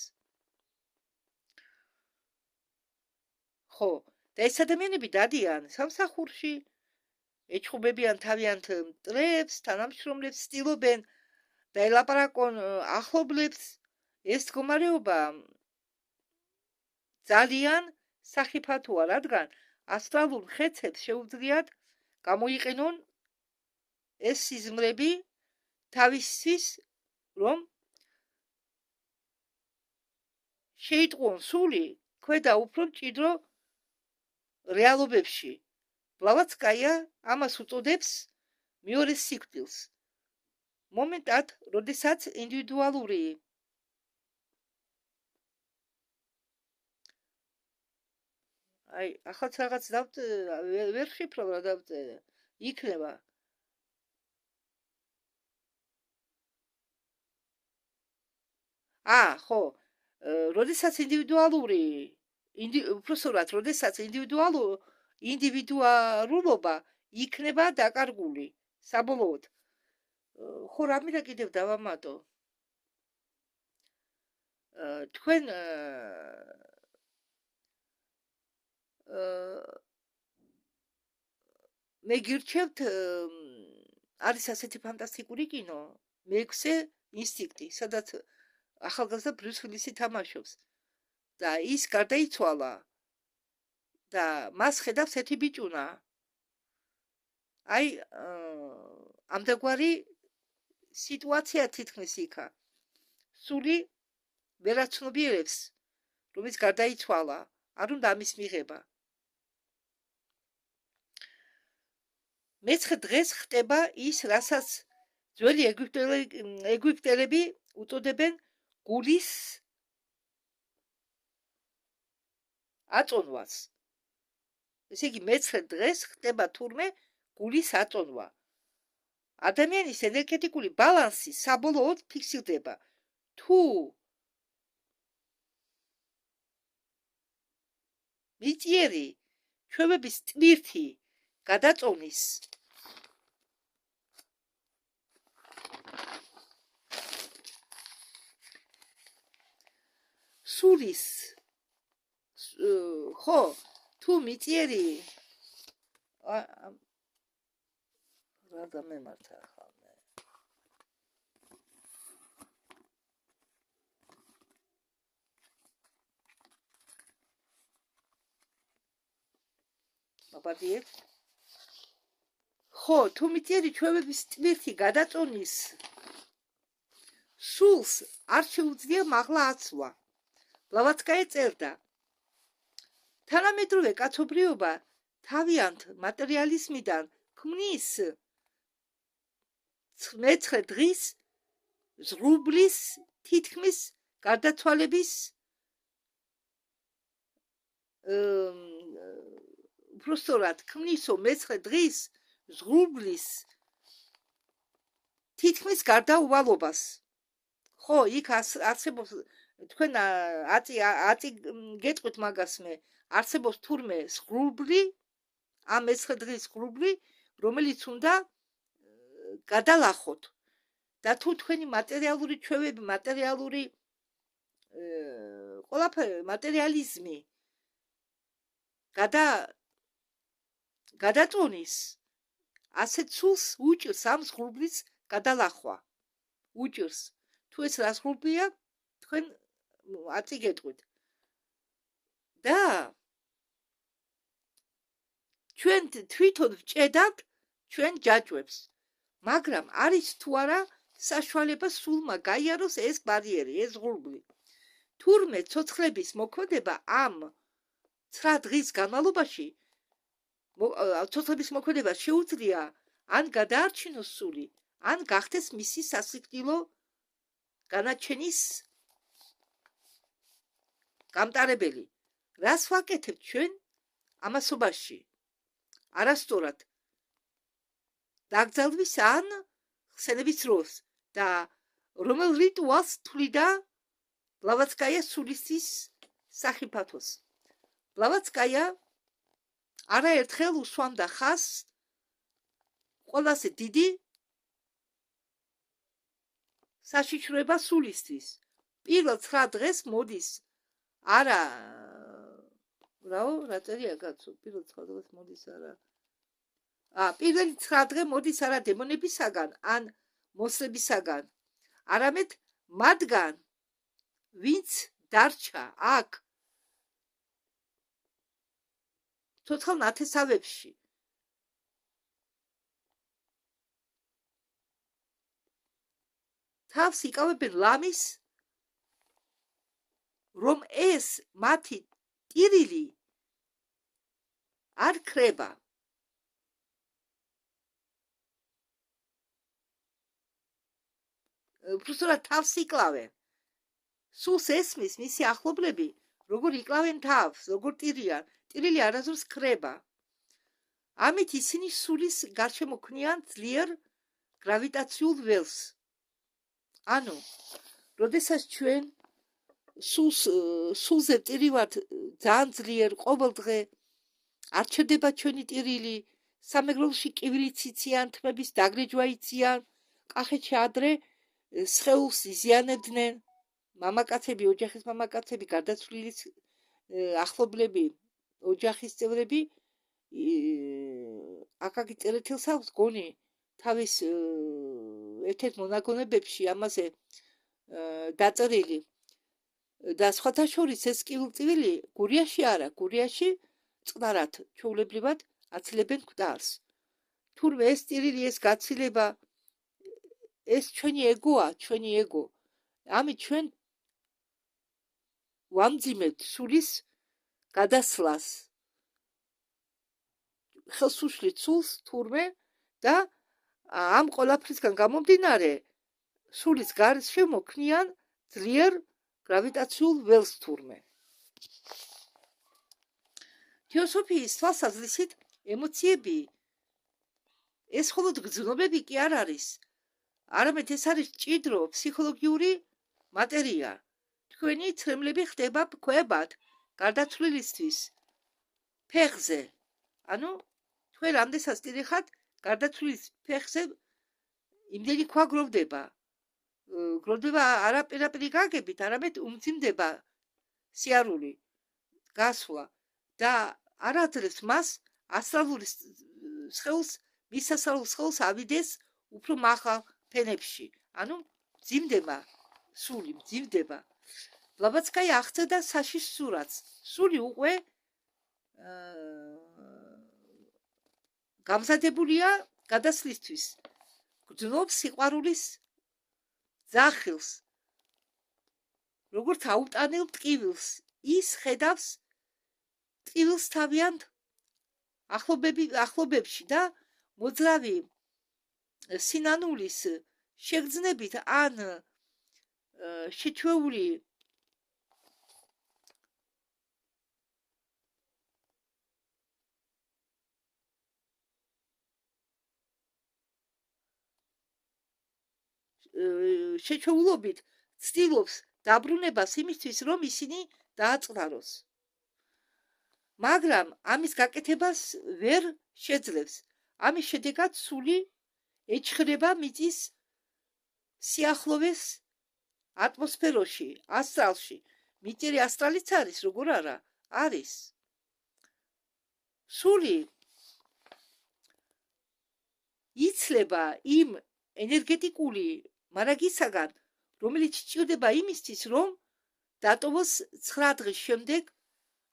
ხო და ეს ადამიანები დადიან სამსახურში ეჩხუბებიან თავიანთ მტრებს თანამშრომლებს ცდილობენ და ელაპარაკონ ახლობლებს ეს მდგომარეობა ძალიან სახიფათოა, რადგან ასტრალურ ხეცებს შეუძლიათ გამოიყენონ ეს სიზმრები თავისთვის, რომ შეიტყვონ სული ქვედა უფრო მჭიდრო რეალობებში. ბლავატსკაია ამას უწოდებს მეორე სიკვდილს. მომენტად, როდესაც ინდივიდუალური ახაც რაღაც ვერ შიფრო რა დავწერე. იქნება ხო, როდესაც ინდივიდუალურობა იქნება დაკარგული საბოლოოდ. ხო, რამე კიდევ დავამატო. თქვენ მე გირჩევთ არის ასეთი ფანტასტიკური კინო მეექვსე ინსტინქტი, სადაც ახალგაზრდა ბრიუს ვილისი თამაშობს და ის გარდაიცვალა და მას ხედავს ერთი ბიჭუნა. ამდაგვარი სიტუაცია თითქმის იქა. სული ვერაცნობიერებს, რომ ის გარდაიცვალა, არ უნდა ამის მიღება. მეცხრე დღეს ხდება ის, რასაც ძველი ეგვიპტელები უწოდებენ გულის აწონვას. ესე იგი, მეცხრე დღეს ხდება თურმე გულის აწონვა. ადამიანის ენერგეტიკული ბალანსი საბოლოოდ ფიქსირდება. თუ მიწიერი ჩვევების ტვირთი გადაწონის სულის ხო, თუ მიწიერი რა დამემართა ხოლმე. მაბადიეთ. ხო, თუ მიწიერი ჩვევების ტვირთი გადაწონის სულს არ შეუძლია მაღლა აცვა. ბლავატსკაია წერდა. თანამედროვე კაცობრიობა თავიანთ მატერიალიზმიდან ქმნის მეცხრე დღის ზღურბლის თითქმის გარდაცვალების უბრალოდ ქმნისო მეცხრე დღის ზღურბლის თითქმის გარდაუვალობას. ხო, იქ არსებობს თქვენ აწი გეტყვით მაგას მე. არსებობს თურმე ზღურბლი, ამ მეცხრე დღის ზღურბლი, რომელიც უნდა გადალახოთ. და თუ თქვენი მატერიალური ჩვევები, მატერიალური ყველაფერი, მატერიალიზმი გადაწონის, ასეთ სულს უჭირს ამ ზღურბლის გადალახვა. უჭირს. თუ ეს რა ზღურბლია, თქვენ აწი გეტყვით. და ჩვენ თვითონ ვჭედავთ ჩვენ ჯაჭვებს. მაგრამ არის თუ არა საშუალება სულმა გაიაროს ეს ბარიერი, ეს ზღურბლი. თურმე ცოცხლების მოქმედება ამ 9 დღის განმავლობაში ცოცხლების მოქმედება შეუძლია ან გადაარჩინოს სული, ან გახდეს მისი სასიკვდილო განაჩენის გამტარებელი. რას ვაკეთებთ ჩვენ ამასობაში? არასწორად დაგძალვის ან ხსენების დროს და რომელ რიტუალს თვლიდა ბლავატსკაია სულისთვის სახიფათოს. ბლავატსკაია არაერთხელ უსვამდა ხაზს ყველაზე დიდი საშიშროება სულისთვის. პირველ 9 დღეს მოდის არა რა წერია კაცო, პირველ 9 დღეს მოდის არა. პირველი 9 დღე მოდის არა დემონებისაგან ან მოსლებისაგან, არამედ მათგან ვინც დარჩა აქ ცოცხალ ნათესავებში თავს იკავებენ ლამის, რომ ეს მათი ტირილი არ ქრება. უბრალოდ თავს იკლავენ. სულს ესმის მისი ახლობლები, როგორ იკლავენ თავს, როგორ ტირიან. ტირილი არასდროს ქრება. ამით ისინი სულის გარშემო ქმნიან ძლიერ გრავიტაციულ ველს. ანუ, როდესაც ჩვენ სულზე ტირივართ ძალიან ძლიერ ყოველდღე, არ ჩერდება ჩვენი ტირილი, სამეგრელოში კივილიც იციან, თმების დაგრეჯვა იციან, კახეთში ადრე სხეულს იზიანებდნენ, მამაკაცები, ოჯახის მამაკაცები, გარდაცვლილის ახლობლები, ოჯახის წევრები, აკაკი წერეთელს აქვს გონი თავის ერთ-ერთ მონაგონებებში ამაზე დაწერილი და სხვათა შორის ეს კივილწივილი გურიაში არა, გურიაში წყნარად ჩვეულებრივად აცილებენ მკვდარს. თურმე ეს ტირილი, ეს გაცილება, ეს ჩვენი ეგოა, ჩვენი ეგო. ამით ჩვენ ვამძიმებთ სულის გადასვლას. ხელს უშლით სულს თურმე და ამ ყველაფრისგან გამომდინარე სულის გარშემო ქმნიან ძლიერ გრავიტაციულ ველს თურმე. თეოსოფიის თვალსაზრისით ემოციები ეს მხოლოდ გრძნობები კი არ არის, არამედ ეს არის ჭიდრო ფსიქოლოგიური მატერია. თქვენი ცრემლები ხდება ქვებად გარდაცვლილისთვის ფეხზე. ანუ თქვენ რამდენსაც ტირიხართ, გარდაცვლილის ფეხზე იმდენი ქვა გროვდება. გროვდება არა პირაპირ გაგებით, არამედ უმძიმდება სიარული, გასვლა და არ აძლევს მას ასტრალური სხეულს, მის ასტრალურ სხეულს ავიდეს უფრო მაღალ ფენებში. ანუ მძიმდება სული, მძიმდება. ბლავატსკაია აღწერდა საშიშ სურათს. სული უკვე გამზადებულია გადასვლისთვის. გრძნობს სიყვარულის ძახილს. როგორც აუტანელ ტკივილს, ის ხედავს ტკივილს თავიანთ ახლობებში და მოძრავი სინანულის შეგრძნებით ან შეჩვეული შეჩვეულობით ცდილობს დაბრუნებას იმისთვის, რომ ისინი დააწყნაროს. მაგრამ ამის გაკეთებას ვერ შეძლებს. ამის შედეგად სული ეჩხრება მიწის სიახლოვეს ატმოსფეროში, ასტრალში. მიწიერი ასტრალიც არის, როგორ არა? არის. სული იცლება იმ ენერგეტიკული მარაგისაგან, რომელიც სჭირდება იმისთვის, რომ დატოვოს 9 დღის შემდეგ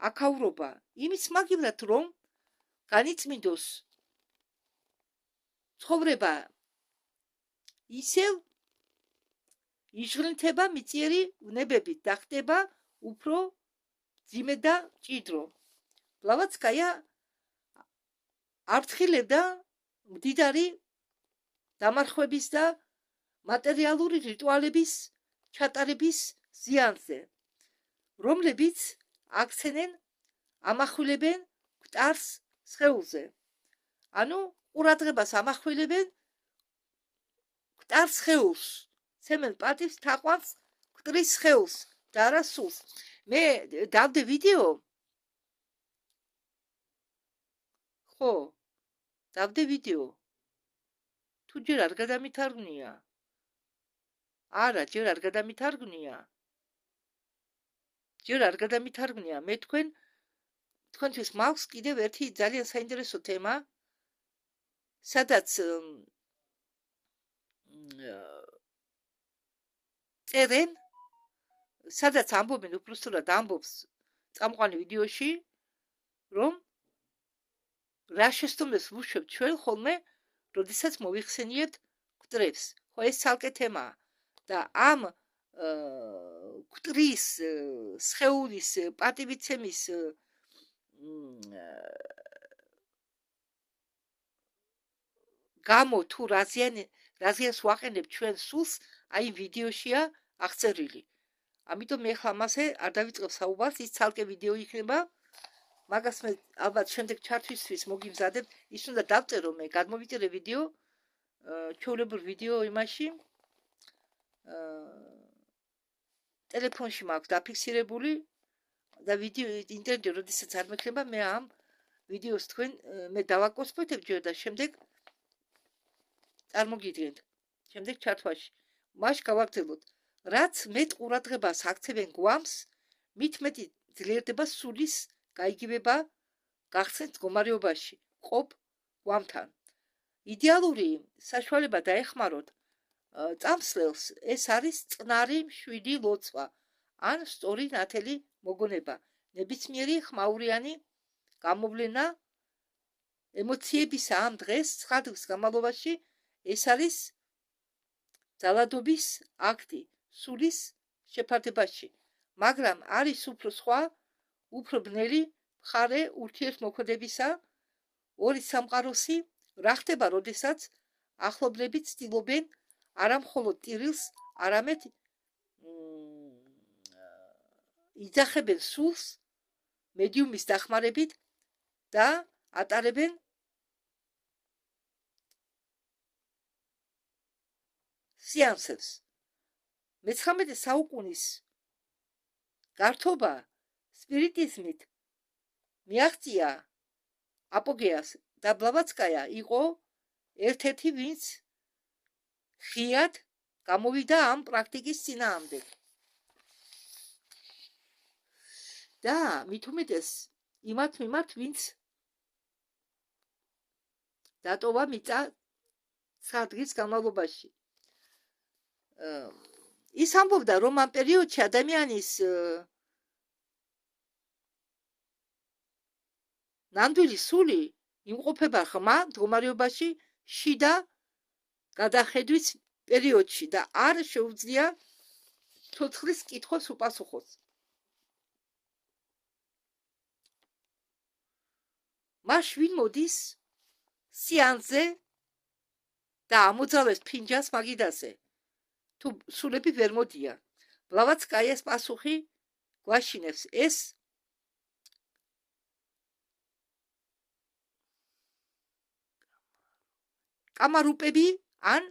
აქაურობა. იმის მაგივრად, რომ განიწმინდოს ცხოვრება ისევ იჟღრინთება მიწიერი ვნებებით და ხდება უფრო ძიმე და ჭიდრო. ბლავატსკაია აფრთხილებდა მდიდარი დამარხვების და მატერიალური რიტუალების ჩატარების ზიანზე, რომლებიც აქცენენ ამახვილებენ მკვდარს სხეულზე. ანუ ყურადღებას ამახვილებენ მკვდარ სხეულს, ცემენ პატივს თაყვანს მკვდრის სხეულს და არა სულს. მე დავდე ვიდეო, ხო, დავდე ვიდეო. თუ ჯერ არ გადამითარგმნია, არა, ჯერ არ გადამითარგმნია. ჯერ არ გადამითარგმნია. მე თქვენთვის მაქვს კიდევ ერთი ძალიან საინტერესო თემა, სადაც წერენ სადაც ამბობენ უბრალოდ ამბობს წამყვანი ვიდეოში, რომ რა შეცდომებს ვუშვებთ ჩვენ ხოლმე, როდესაც მოვიხსენიებთ გვტრებს. ხო ეს ცალკე თემაა და ამ გვტრის სხეულის პატივიცემის გამო თუ რაზიანს ვაყენებთ ჩვენ სულს, აი ვიდეოშია აღწერილი. ამიტომ მე ხლა მასე არ დავიწყებ საუბარს, ის ცალკე ვიდეო იქნება. მაგას მე ალბათ შემდეგ ჩართვისთვის მოგიმზადებ, ის უნდა დავწერო მე, გადმოვიწერე ვიდეო, ჩვეულებრივ ვიდეო იმაში, ტელეფონში მაქვს დაფიქსირებული და ვიდეო ინტერნეტში როდესაც არ მექნება, მე ამ ვიდეოს თქვენ მე დავაკოსპოთებ ჯერ და შემდეგ წარმოგიდგენთ. შემდეგ ჩართვაში. მაშ გავაგრძელოთ. რაც მეტ ყურადღებას აქცევენ გვამს, მით მეტი ძლიერდება სულის გაიგივება გახსნით მდგომარეობაში ყოფ გვამთან. იდეალური საშუალება დაეხმაროთ წამსვლელს ეს არის წყნარი მშვიდი ლოცვა ან სწორი ნათელი მოგონება, ნებისმიერი ხმაურიანი გამოვლენა ემოციებისა ამ დღეს ცხადს განმავლობაში ეს არის ძალადობის აქტი სულის შეფარდებაში, მაგრამ არის უფრო სხვა, უფრო ბნელი მხარე ურთიერთმოქმედებისა, ორი სამყაროსი რა ხდება, როდესაც ახლობლები ცდილობენ არა მხოლოდ ტირილს, არამედ იძახებენ სულს მედიუმის დახმარებით და ატარებენ სეანსებს. მე-19 საუკუნის გართობა სპირიტიზმით მიაღწია აპოგეას და ბლავატსკაია იყო ერთ-ერთი, ვინც ხიად გამოვიდა ამ პრაქტიკის წინააღმდეგ. და მით უმეტეს იმათ მიმართ, ვინც დატოვა მიწა 9 დღის განმავლობაში. ის ამბობდა, რომ ამ პერიოდში ადამიანის ნამდვილი სული იმყოფება ხმა მდგომარეობაში შიდა გადახედვის პერიოდში და არ შეუძლია ცოცხლის კითხვას უპასუხოს. მას ვინ მოდის სეანსზე და ამოძრავებს ფინჯანს მაგიდაზე, თუ სულები ვერ მოდიან. ბლავატსკაიას პასუხი გვაშინებს, ეს კამარუპები ან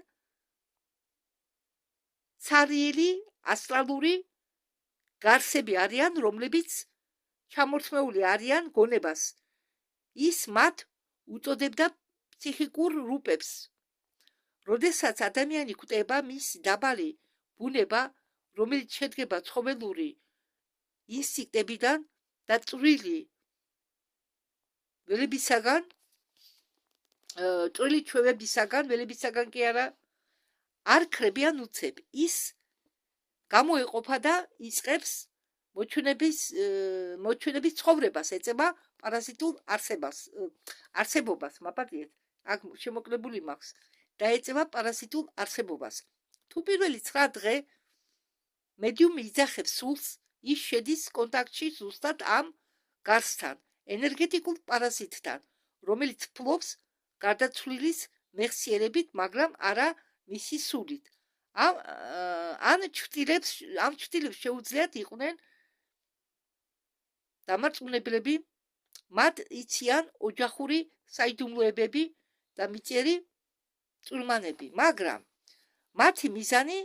ცარიელი ასტრალური გარსები არიან, რომლებიც ჩამორთმეული არიან გონებას. ის მათ უწოდებდა ფსიქიკურ რუპებს. როდესაც ადამიანი კვდება მისი დაბალი ბუნება, რომელიც შედგება ცხოველური ინსტინქტებიდან და წვრილი ველებისაგან, წვრილი ჩვევებისაგან, ველებისაგან კი არა, არ ქრებიან უცებ. ის გამოეყოფა და იწყებს მოჩვენების ცხოვრებას, ეწევა პარაზიტულ არსებობას, მაპატიეთ, აქ შემოკლებული მაქვს და ეწევა პარაზიტულ არსებობას. თუ პირველი 9 დღე მედიუმი იძახებს სულს, ის შედის კონტაქტში ზუსტად ამ გარსთან, ენერგეტიკულ პარაზიტთან, რომელიც ფლობს გარდაცვლილის მეხსიერებით, მაგრამ არა მისი სულით. ამ ჩრდილებს შეუძლიათ იყვნენ დამარწმუნებლები, მათ იციან ოჯახური საიდუმლოებები და მიწიერი წვრილმანები, მაგრამ მათი მიზანი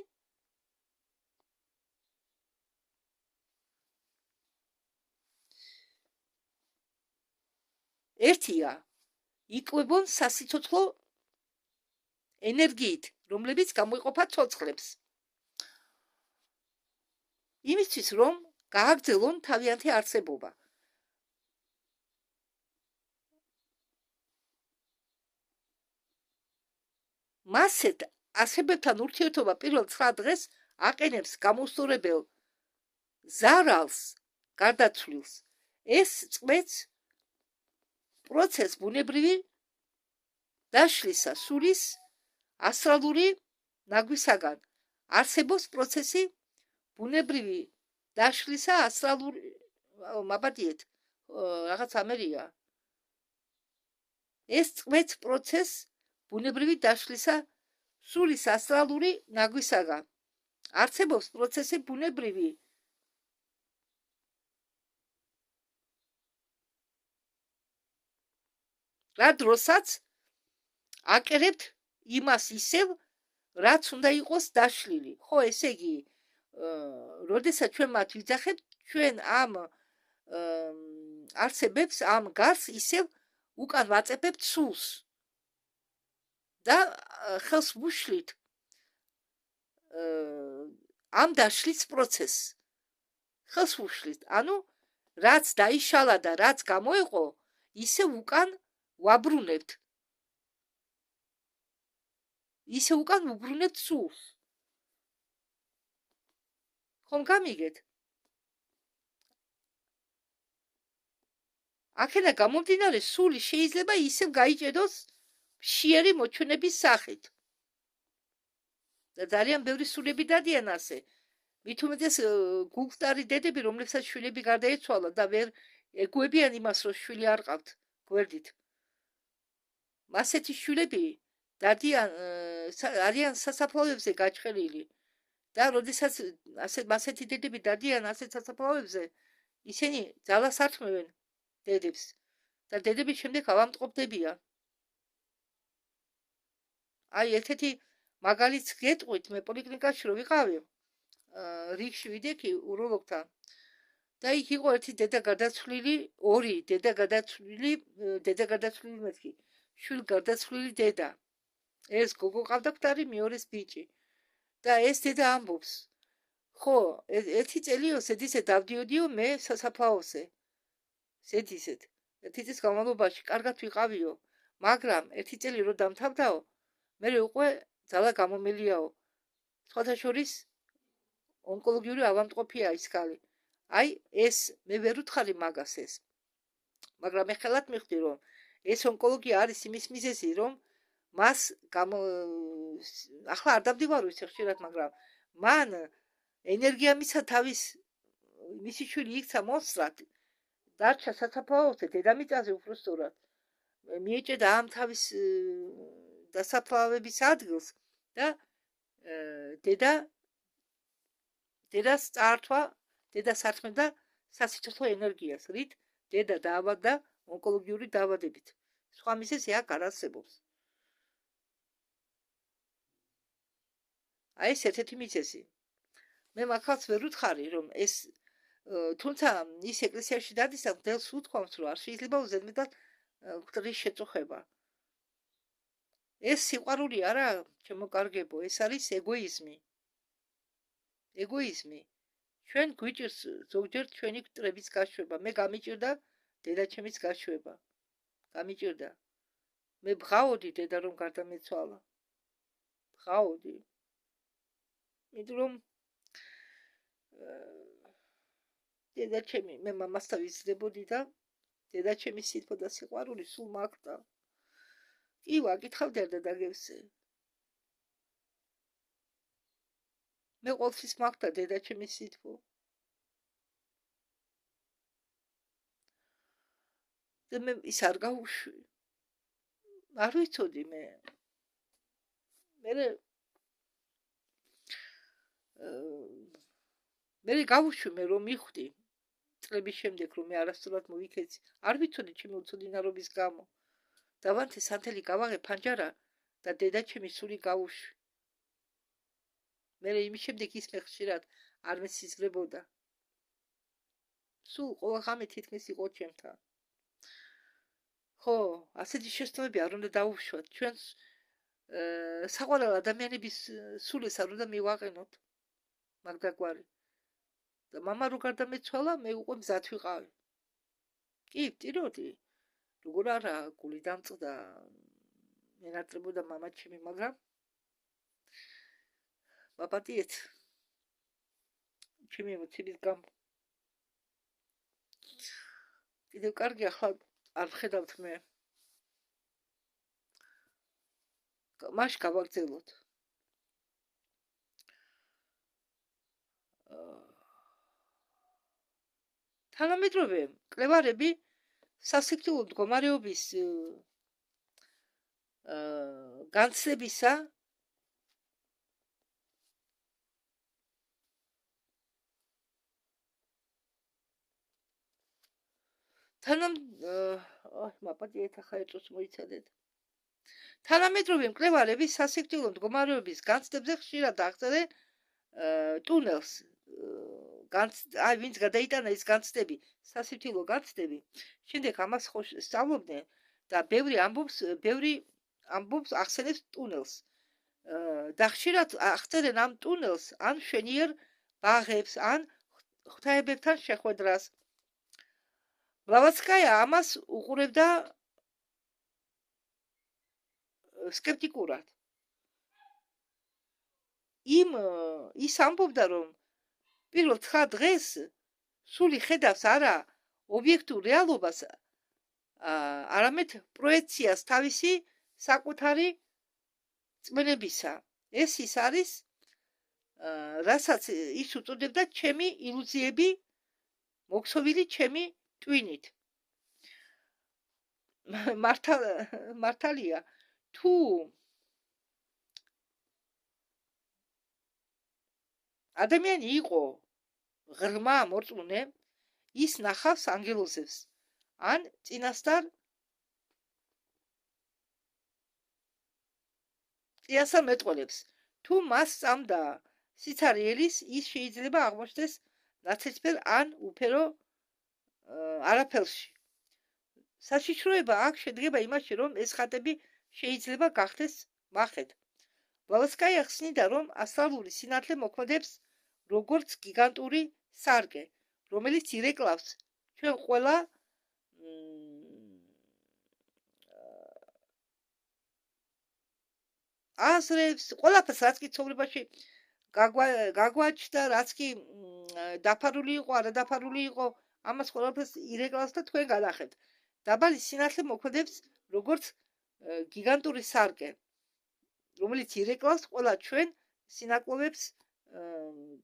ერთია, იკვებონ სასიცოცხლო ენერგიით, რომლებიც გამოიყოფა ცოცხლებს. იმისთვის, რომ გააგრძელონ თავიანთი არსებობა. მასეთ არსებებთან ურთიერთობა პირველ 9 დღეს აყენებს გამოსწორებელ ზარალს, გარდაცვლილს. ეს წვეთს პროცესს ბუნებრივი დაშლისა სულის ასტრალური ნაგვისაგან. არსებობს პროცესი ბუნებრივი დაშლისა ასტრალური მაბადიეთ რაღაც ამერია. ეს წვეთს პროცესს ბუნებრივი დაშლისა სულის ასტრალური ნაგვისაგან. არსებობს პროცესი ბუნებრივი რა დროსაც აკერებთ იმას ისევ, რაც უნდა იყოს დაშლილი. ხო, ესე იგი, როდესაც ჩვენ მათ ვიძახებთ, ჩვენ ამ არსებებს, ამ გარს ისევ უკან ვაწებებთ სულს და ხელს ვუშლით ამ დაშლის პროცესს. ხელს ვუშლით. ანუ რაც დაიშალა და რაც გამოეყო, ისე უკან ვაბრუნებთ. ისე უკან ვუბრუნებთ სულს. ხომ გამიგეთ? აქედან გამომდინარე, სული შეიძლება ისევ გაიჭედოს მშიერი მოჩვენების სახით. და ძალიან ბევრი სულები დადიან ასე. მით უმეტეს გულგტარი დედები, რომლებსაც შვილები გარდაეცვალა და ვერ ეგუებიან იმას, რომ შვილი არ ყავთ გვერდით. ასეთი შვილები დადიან არიან სასაფლავებზე გაჩხერილი. და როდესაც ასეთი დედები დადიან ასეთ სასაფლავებზე, ისინი ძალას ართმევენ დედებს და დედები შემდეგ ავამტყობდებიან. აი, ერთ-ერთი მაგალითს გეტყვით, მე პოლიკლინიკაში რო ვიყავი, რიგში ვიდექი უროლოგთან. და იქ იყო ერთი დედა გარდაცვლილი, ორი დედა გარდაცვლილი მეთქი, შვილ გარდაცვლილი დედა. ეს გოგო ყავდა კვდარი, მეორეს ბიჭი. და ეს დედა ამბობს, ხო, ერთი წელიო სედისე დავდიოდიო მე სასაფლაოზე. სედისეთ. ერთი წლის განმავლობაში კარგად ვიყავიო, მაგრამ ერთი წელი რო დამთავრდაო, მე უკვე ძალა გამომელიაო. სხვათა შორის ონკოლოგიური ავამტყოფია ის ქალი. აი, ეს მე ვერ ვუთხარი მაგას ეს. მაგრამ მე ხელად მივხვდი, რომ ეს ონკოლოგია არის იმის მიზეზი, რომ მას ახლა არ დავდივარ ისე ხშირად, მაგრამ მან ენერგია მისცა თავის მისი შვილი იქცა მოსწრად. დარჩა სასაფლაოზე, დედამიწაზე უბრალოდ მიეჭედა ამ თავის დასაფლავების ადგილს და დედას წაართვა, დედას ართმევდა სასიცოცხლო ენერგიას, რით დედა დაავადდა ონკოლოგიური დაავადებით. სხვა მიზეზი აქ არ არსებობს. აი, ეს ერთ-ერთი მიზეზი. მე მაგას ვერ ვუთხარი, რომ ეს თუმცა ის ეკლესიაში დადის და მღვდელს უთქვამს, რომ არ შეიძლება უზედმეტად კვდრის შეწუხება. ეს სიყვარული არა, ჩემო კარგებო, ეს არის ეგოიზმი. ეგოიზმი. ჩვენ გვიჭირს ზოგჯერ ჩვენი კვდრების გაშვება. მე გამიჭირდა დედაჩემის გაშვება. გამიჭირდა. მე ბღაოდი დედა რომ გარდამეცვალა. ბღაოდი. იმიტომ რომ დედაჩემი მე მამასთან ვიზრდებოდი და დედაჩემის სითბო და სიყვარული სულ მაქვს. კი, ვაკითხავდი არ და დაგევსე. მე ყოველთვის მაქვს დედაჩემის სითბო. და მე ის არ გავუშვი. არ ვიცოდი მე. მე გავუშვი მე რომ მიხვდი წლების შემდეგ რომ მე არასდროს მოვიქეცი. არ ვიცოდი ჩემი უცოდინარობის გამო. დავანთე სანთელი გავაღე ფანჯარა და დედაჩემი სული გავუშვი. მე იმის შემდეგ ის მე ხშირად არ მესიზრებოდა. სულ ყოველ ღამე თითქმის იყო ჩემთან. ხო, ასეთი შეცდომები არ უნდა დაუშვათ. ჩვენ საყვარელ ადამიანების სულს არ უნდა მივაყენოთ. მაგდაგვარი. და მამა რო გარდამეცვალა, მე უკვე მზად ვიყავი. კი, ვტიროდი. როგორ არა, გული დამწყდა. მენატრებოდა მამა ჩემი, მაგრამ ვაპატიეთ. ჩემი ემოციების გამო. კიდევ კარგი ახლა არ ვხედავთ მე. მაშ გავაგრძელოთ. თანამედროვე მკვლევარები სასიკვდილო მდგომარეობის განცდებისა თანამედროვე მკვლევარები სასიკვდილო მდგომარეობის განცდებზე ხშირად აღწერენ ტუნელს. ვინც გადაიტანა ის განცდები, სასიკვდილო განცდები, შემდეგ ამას სწავლობდნენ და ბევრი ამბობს ახსენებს ტუნელს. და ხშირად აღწერენ ამ ტუნელს ან მშვენიერ ბაღებს, ან ღვთაებებთან შეხვედრას. ბლავატსკაია ამას უყურებდა სკეპტიკურად. ის ამბობდა, რომ პირველ 9 დღეს სული ხედავს არა ობიექტურ რეალობას, არამედ პროექციას თავისი საკუთარი წმენებისა. ეს ის არის, რასაც ის უწოდებდა ჩემი ილუზიები, მოქსოვილი ჩემი ტვინით. მართალია, თუ ადამიანი იყო ღრმა მორწმუნე, ის ნახავს ანგელოზებს ან წინასწარ მეტყველებს. თუ მას სწამდა სიცარიელის, ის შეიძლება აღმოჩნდეს ნაცრისფერ ან უფერო არაფერში. საშიშროება აქ შედგება იმაში, რომ ეს ხატები შეიძლება გახდეს მახეთ. ბლავატსკაია ხსნიდა, რომ ასტრალური სინათლე მოქმედებს როგორც გიგანტური სარკე, რომელიც ირეკლავს ჩვენ ყველა აზრებს, ყველაფერს, რაც კი ცხოვრებაში გაგვაჩნდა, რაც კი დაფარული იყო, არა დაფარული იყო, ამას ყველაფერს ირეკლავს და თქვენ განახებთ. დაბალი სინათლე მოქმედებს როგორც გიგანტური სარკე, რომელიც ირეკლავს ყველა ჩვენ სინაკლოვებს,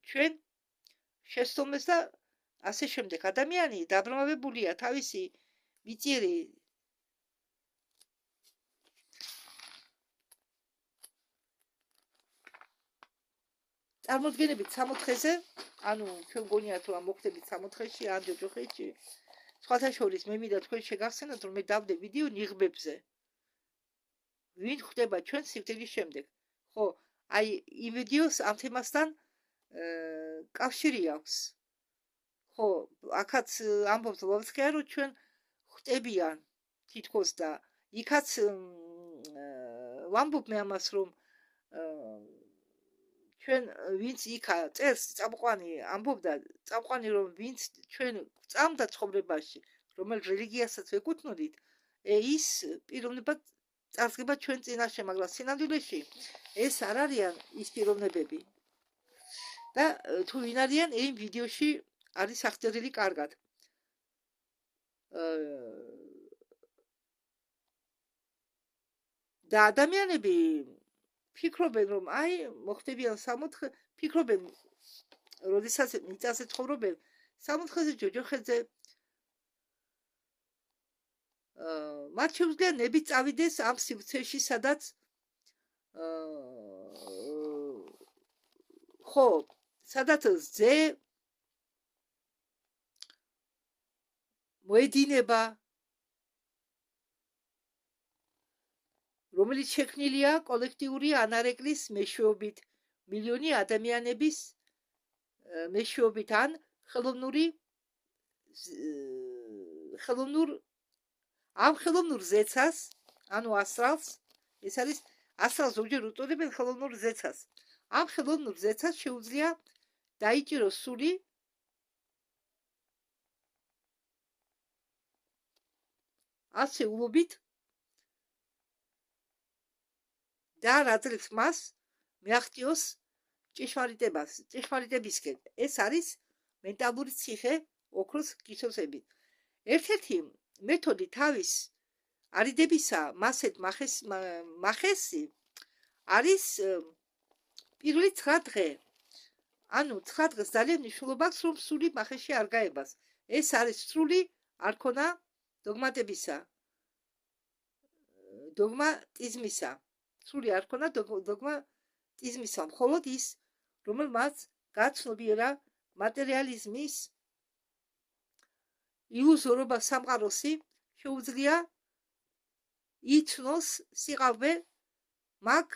ჩვენ შესწომებს და ასე შემდეგ. ადამიანი დაბრმავებულია თავისი მიწიერი წარმოდგენებით 60-ზე, ანუ ჩვენ გონიათ რომ მოხდებით 60-ში ან ჯოჯოხეთში. სხვათა შორის მე მინდა თქვენ შეგახსენოთ, რომ მე დავდე ვიდეო ნიღბებზე. ვინ ხდება ჩვენ სიკვდილის შემდეგ. ხო, აი იმ ვიდეოს ამ თემასთან კავშირი აქვს. ხო, აქაც ამბობს ბლავატსკაია, რომ ჩვენ ხტებიან თითქოს და იქაც ვამბობ მე ამას, რომ ჩვენ ვინც იქა წერს წამყვანი ამბობდა წამყვანი რომ ვინც ჩვენ წამდა ცხოვრებაში, რომელ რელიგიასაც ვეკუთვნოდით, ის პიროვნებად წარსგება ჩვენ წინაშე, მაგრამ სინამდვილეში ეს არ არიან ის პიროვნებები. და თუ ვინ არიან, იმ ვიდეოში არის აღწერილი კარგად. და ადამიანები ფიქრობენ, რომ აი მოხდებიან 60, ფიქრობენ, როდესაც მიწაზე ცხოვრობენ 60-ზე ჯოჯოხეთზე, მათ შეუძლია ნებით წავიდეს ამ სივრცეში, სადაც ხო, სადაც ზე მოედინება, რომელიც შექმნილია კოლექტიური ანარეკლის მეშვეობით, მილიონი ადამიანების მეშვეობით ან ხელოვნურ ზეცას, ანუ ასტრალს, ეს არის ასტრალს ზოგჯერ უწოდებენ ხელოვნურ ზეცას. ამ ხელოვნურ ზეცას შეუძლია დაიჭიროს სული ასეულობით და რაძლებს მას მიაღწიოს ჭეშმარიტებისკენ. ეს არის მენტალური ციხე ოქროს კისოსებით. ერთ-ერთი მეთოდი თავის არიდებისა მასეთ მახესი არის პირველი 9 დღე. ანუ 9 დღეს ძალიან მნიშვნელობა აქვს, რომ სული მახეში არ გაებას. ეს არის სრული არქონა დოგმატიზმისა. სრული არქონა დოგმატიზმისა, მხოლოდ ის, რომელმაც გაცნობიერა მატერიალიზმის ილუზორობა სამყაროსი, შეუძლია იცნოს სიყალბე მაგ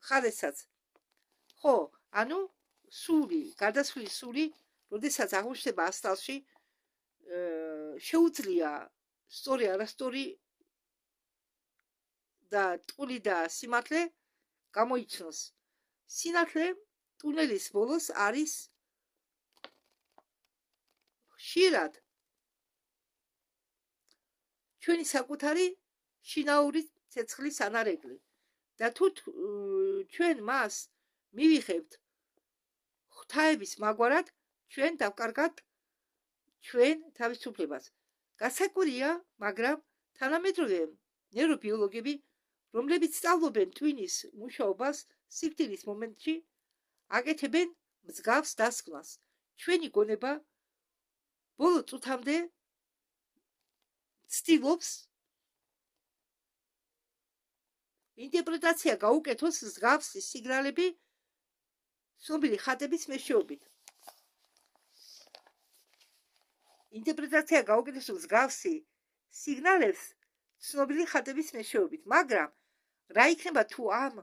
ხარესაც. ხო, ანუ სული, გადასვლის სული, როდესაც აღმოჩნდება ასტალში, შეუძლია სწორი არასწორი და ტყული და სიმართლე გამოიცნოს. სინათლე ტუნელის ბოლოს არის ხშირად ჩვენი საკუთარი შინაური ცეცხლის ანარეგლი და თუ ჩვენ მას მივიღებთ ღვთაების მაგვარად, ჩვენ დავკარგათ ჩვენ თავისუფლებას. გასაკვირია, მაგრამ თანამედროვე ნეირობიოლოგები, რომლებიც სწავლობენ ტვინის მუშაობას სიკვდილის მომენტში, აკეთებენ მსგავს დასკვნას. ჩვენი გონება ბოლო წუთამდე ცდილობს ინტერპრეტაცია გაუკეთოს მსგავსი სიგნალები ცნობილი ხატების მეშვეობით. ინტერპრეტაცია გაუკეთოს მსგავსი სიგნალებს ცნობილი ხატების მეშვეობით, მაგრამ რა იქნება თუ ამ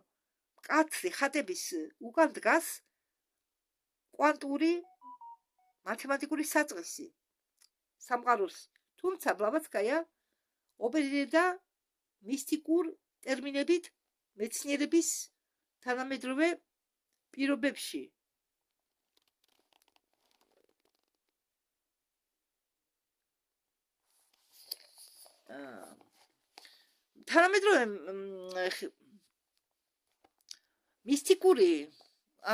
მკაცრი ხატების უკან დგას კვანტური მათემატიკური საწყისი სამყაროს. თუმცა ბლავატსკაია ოპერირებდა მისტიკურ ტერმინებით მეცნიერების თანამედროვე პირობებში. თანამედროვე მისტიკური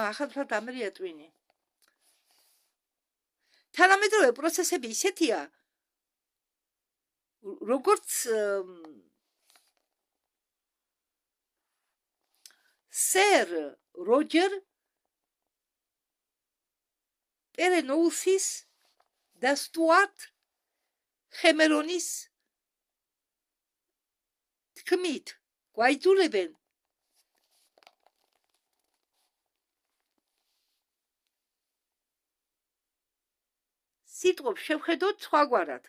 ახალ ამერია ტვინი. თანამედროვე პროცესები ისეთია, როგორც სერ როჯერ პერენოუსის და სტუარტ ხემერონის თქმით გვაიძულებენ სიტყვებს შევხედოთ სხვაგვარად.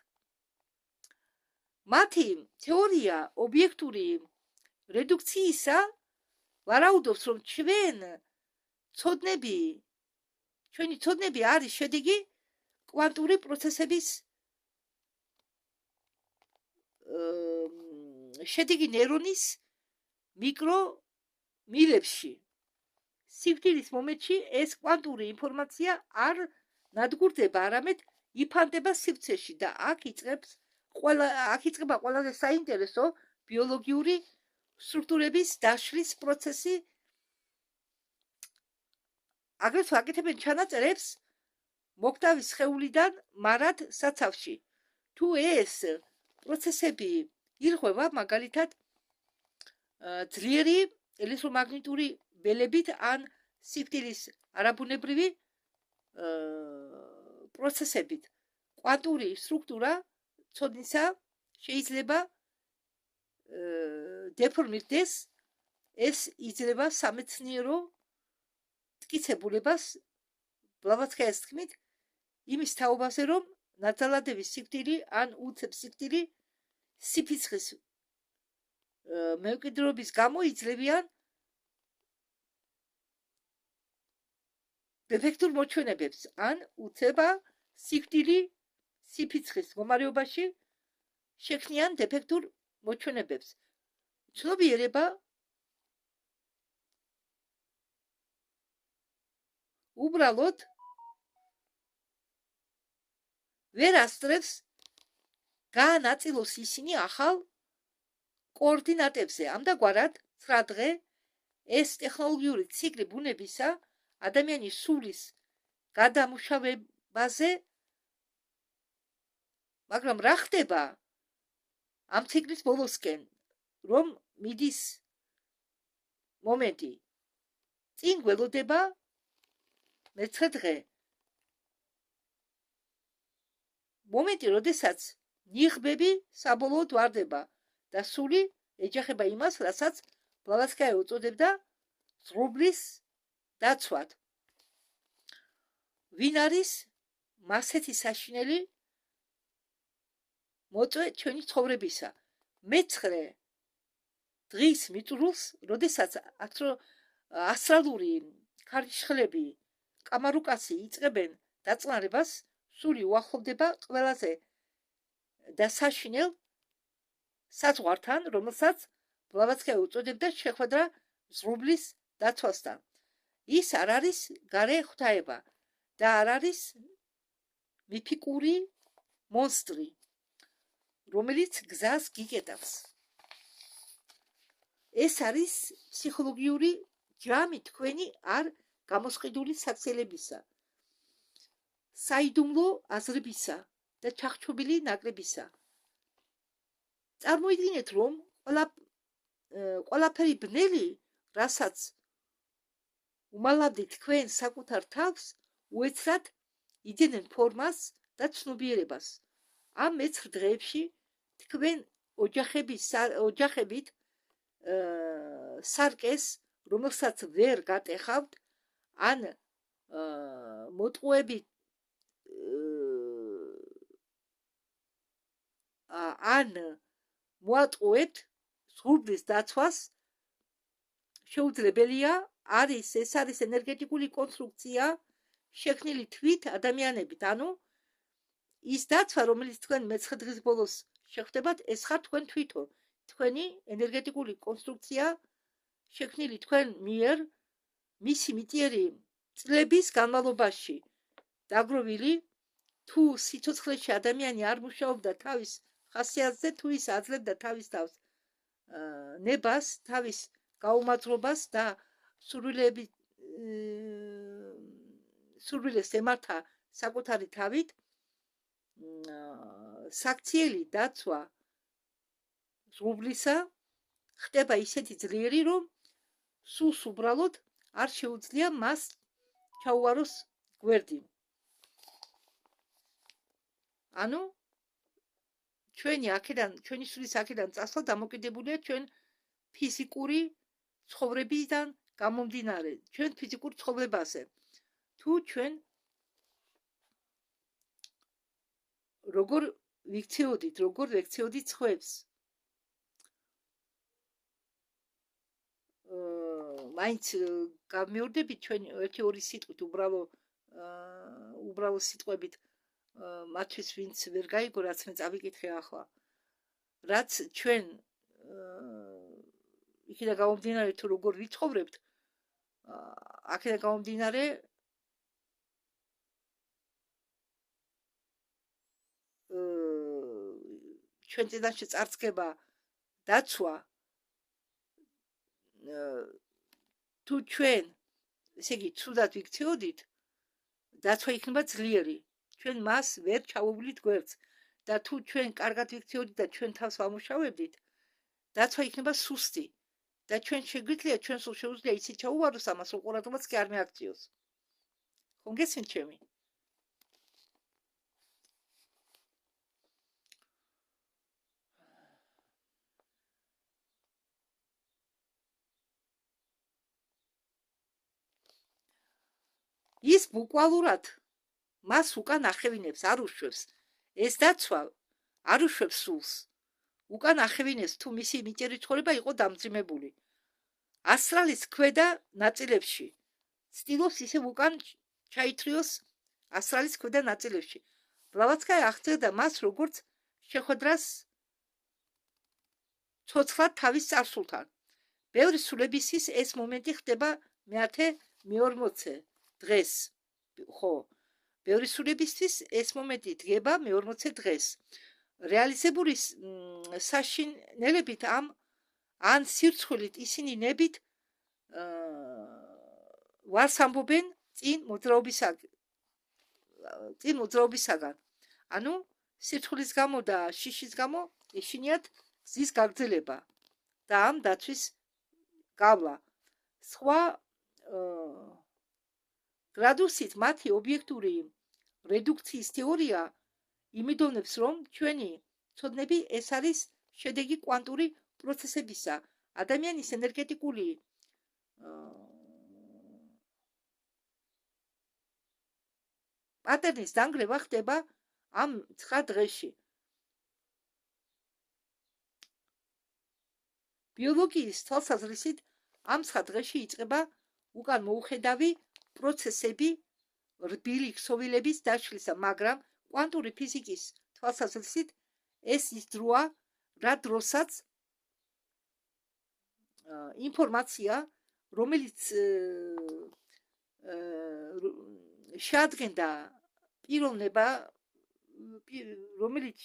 მათი თეორია ობიექტური რედუქციისა ვარაუდობს, რომ ჩვენი ცოდნები არის შედეგი კვანტური პროცესების შედეგი ნეირონის მიკრომილებში. სიკვდილის მომენტში ეს კვანტური ინფორმაცია არ ნადგურდება, არამედ იფანტება სივრცეში და აქ იწყება ყველაზე საინტერესო ბიოლოგიური სტრუქტურების დაშლის პროცესი. აგრეთვე აკეთებენ ჩანაწერებს მოკვდავის სხეულიდან მარად საცავში. თუ ეს პროცესები ირღვევა, მაგალითად ძლიერი ელექტრომაგნიტური ველებით ან სიკვდილის არაბუნებრივი პროცესებით, კვანტური სტრუქტურა ცოდნისა შეიძლება დეფორმირდეს. ეს იძლევა სამეცნიერო მტკიცებულებას ბლავატსკაიას თქმით იმის თაობაზე, რომ ნაძალადების სიკვდილი ან უცებ სიკვდილი სიფიცხის მემკვიდრეობის გამო იძლევიან დეფექტურ მოჩვენებებს ან უცება სიკვდილი სიფიცხის მდგომარეობაში შექმნიან დეფექტურ მოჩვენებებს. ცნობიერება უბრალოდ ვერ ასწრებს გაანაწილოს ისინი ახალ კოორდინატებზე. ამდაგვარად 9 დღე ეს ტექნოლოგიური ციკლი ბუნებისა ადამიანის სულის გადამუშავებაზე, მაგრამ რა ხდება ამ ციკლის ბოლოსკენ, რომ მიდის მომენტი, წინ გველოდება მეცხრე დღე, მომენტი, როდესაც ნიღბები საბოლოოდ ვარდება და სული ეჯახება იმას, რასაც ბლავატსკაია უწოდებდა ზღურბლის დაცვად. ვინ არის მასეთი საშინელი მოწვე ჩვენი ცხოვრებისა? მეცხრე დღის მიწურულს, როდესაც ასტრალური ქარიშხლები, კამარუკასი იწყებენ დაწყნარებას, სული უახლოვდება ყველაზე და საშინელ საზღვართან, რომელსაც ბლავატსკაია უწოდებდა შეხვედრა ზღურბლის დაცვასთან. ის არ არის გარე ღვთაება და არ არის მიფიკური მონსტრი, რომელიც გზას გიკეტავს. ეს არის ფსიქოლოგიური ჯამი თქვენი არ გამოსყიდული საქციელებისა, საიდუმლო აზრებისა და ჩახჩობილი ნაკლებისა. წარმოიდგინეთ, რომ ყველაფერი ბნელი, რასაც უმალავდით თქვენ საკუთარ თავს, უეცრად იძენენ ფორმას და ცნობიერებას. ამ მეცხრ დღეებში თქვენ ოჯახებით სარკეს, რომელსაც ვერ გატეხავთ, ან მოტყუებით ან მოატყუებთ ზღურბლის დაცვას, შეუძლებელია ეს არის ენერგეტიკული კონსტრუქცია შექმნილი თვით ადამიანებით, ანუ ის დაცვა, რომელიც თქვენ მეცხრე დღის ბოლოს შეხვდებათ, ეს ხარ თქვენ თვითონ, თქვენი ენერგეტიკული კონსტრუქცია შექმნილი თქვენ მიერ, მისი მიტიერი წლების განმავლობაში დაგროვილი, თუ სიცოცხლეში ადამიანი არ მუშაობდა თავის ხასიათზე, თუ ის აძლევდა თავის თავს ნებას, თავის გაუმაძღრობას და სურვილებს ემართა საკუთარი თავით, საქციელი დაცვა ზღურბლისა ხდება ისეთი ძლიერი, რომ სულს უბრალოდ არ შეუძლია მას ჩაუვაროს გვერდი. ანუ ჩვენი სულის აქედან წასვლა დამოკიდებულია ჩვენ ფიზიკური ცხოვრებიდან გამომდინარე, ჩვენ ფიზიკურ ცხოვრებაზე. თუ ჩვენ როგორ ვიქცეოდით სხვებს, მაინც გამიორდებით ჩვენ 1-2 სიტყვით, უბრალო სიტყვებით მათთვის, ვინც ვერ გაიგო, რაც მე წავიკითხე ახლა, რაც ჩვენ იქიდან გამომდინარე, თუ როგორ ვიცხოვრებთ, აქედან გამომდინარე ჩვენ წინაშე წარსდგება დაცვა, თუ ჩვენ, ესე იგი, ცუდად ვიქცეოდით, დაცვა იქნება ძლიერი. ჩვენ მას ვერ ჩავუვლით გვერდს და თუ ჩვენ კარგად ვიქცეოდით და ჩვენ თავს ვამუშავებდით, დაცვა იქნება სუსტი და ჩვენ შეგვიძლია, ჩვენ სულ შეუძლია ისე ჩაუვაროს ამას, რომ ყურადღებაც კი არ მეაქციოს. ხომ გესმით ჩემი? ის ბუკვალურად მას უკან ახევინებს, არ უშვებს. ეს დაცვა არ უშვებს სულს. უკან ახევინებს, თუ მისი მიტიერი ცხოვრება იყო დამძიმებული. ასტრალის ქვედა ნაწილებში ცდილობს ისევ უკან ჩაითრიოს ასტრალის ქვედა ნაწილებში. ბლავატსკაია აღწერდა მას როგორც შეხვედრას ცოცხლად თავის წარსულთან. ბევრი სულებისთვის ეს მომენტი ხდება მე-40 დღეს. ხო, ბევრი სულებისთვის ეს მომენტი დგება მე-40 დღეს. რეალიზებული საშინელებით ან სირცხვილით ისინი ნებით ვარს ამბობენ წინ მოძრაობისაგან. ანუ სირცხulis გამო და შიშის გამო ეშინიათ გზის გაგრძელება და ამ დაცვის გავლა. სხვა გრადუსით მათი ობიექტური რედუქციის თეორია იმედოვნებს, რომ ჩვენი ცოდნები ეს არის შედეგი კვანტური პროცესებისა. ადამიანის ენერგეტიკული პატერნის დანგრევა ხდება ამ 9 დღეში. ბიოლოგიის თვალსაზრისით ამ 9 დღეში იწყება უკან მოუხედავი პროცესები რბილი ქსოვილების დაშლისა, მაგრამ კვანტური ფიზიკის თვალსაზრისით ეს ის დროა, რა დროსაც ინფორმაცია, რომელიც შეადგენდა პიროვნება, რომელიც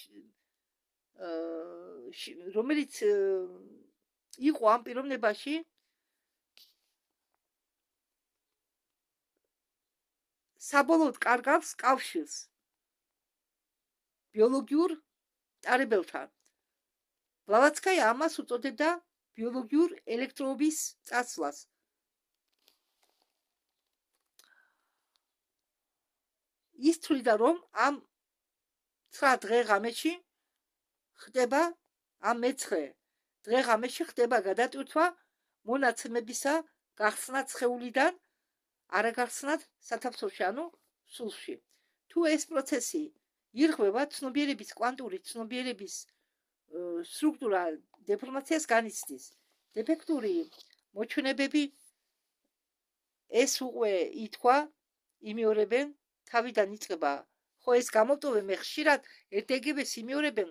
იყო ამ პიროვნებაში, საბოლოოდ კარგავს კავშირს ბიოლოგიურ ტარებელთან. ბლავატსკაია ამას უწოდებდა ბიოლოგიურ ელექტროობის წასვლას. ის თვლიდა, რომ ამ 9 დღე-ღამეში ხდება ამ მეცხრე დღე-ღამეში ხდება გადატვირთვა მონაცემებისა გახსნა სხეულიდან არაგახსნად სათავსოში, ანუ სულში. თუ ეს პროცესი ირღვევა, ცნობიერების კვანტური ცნობიერების სტრუქტურა დეფორმაციას განიცდის. დეფექტური მოჩვენებები ეს უკვე ითქვა, იმეორებენ, თავიდან იწყება, ხო ეს გამოტოვე მე ხშირად ერთ-ეგებს იმეორებენ,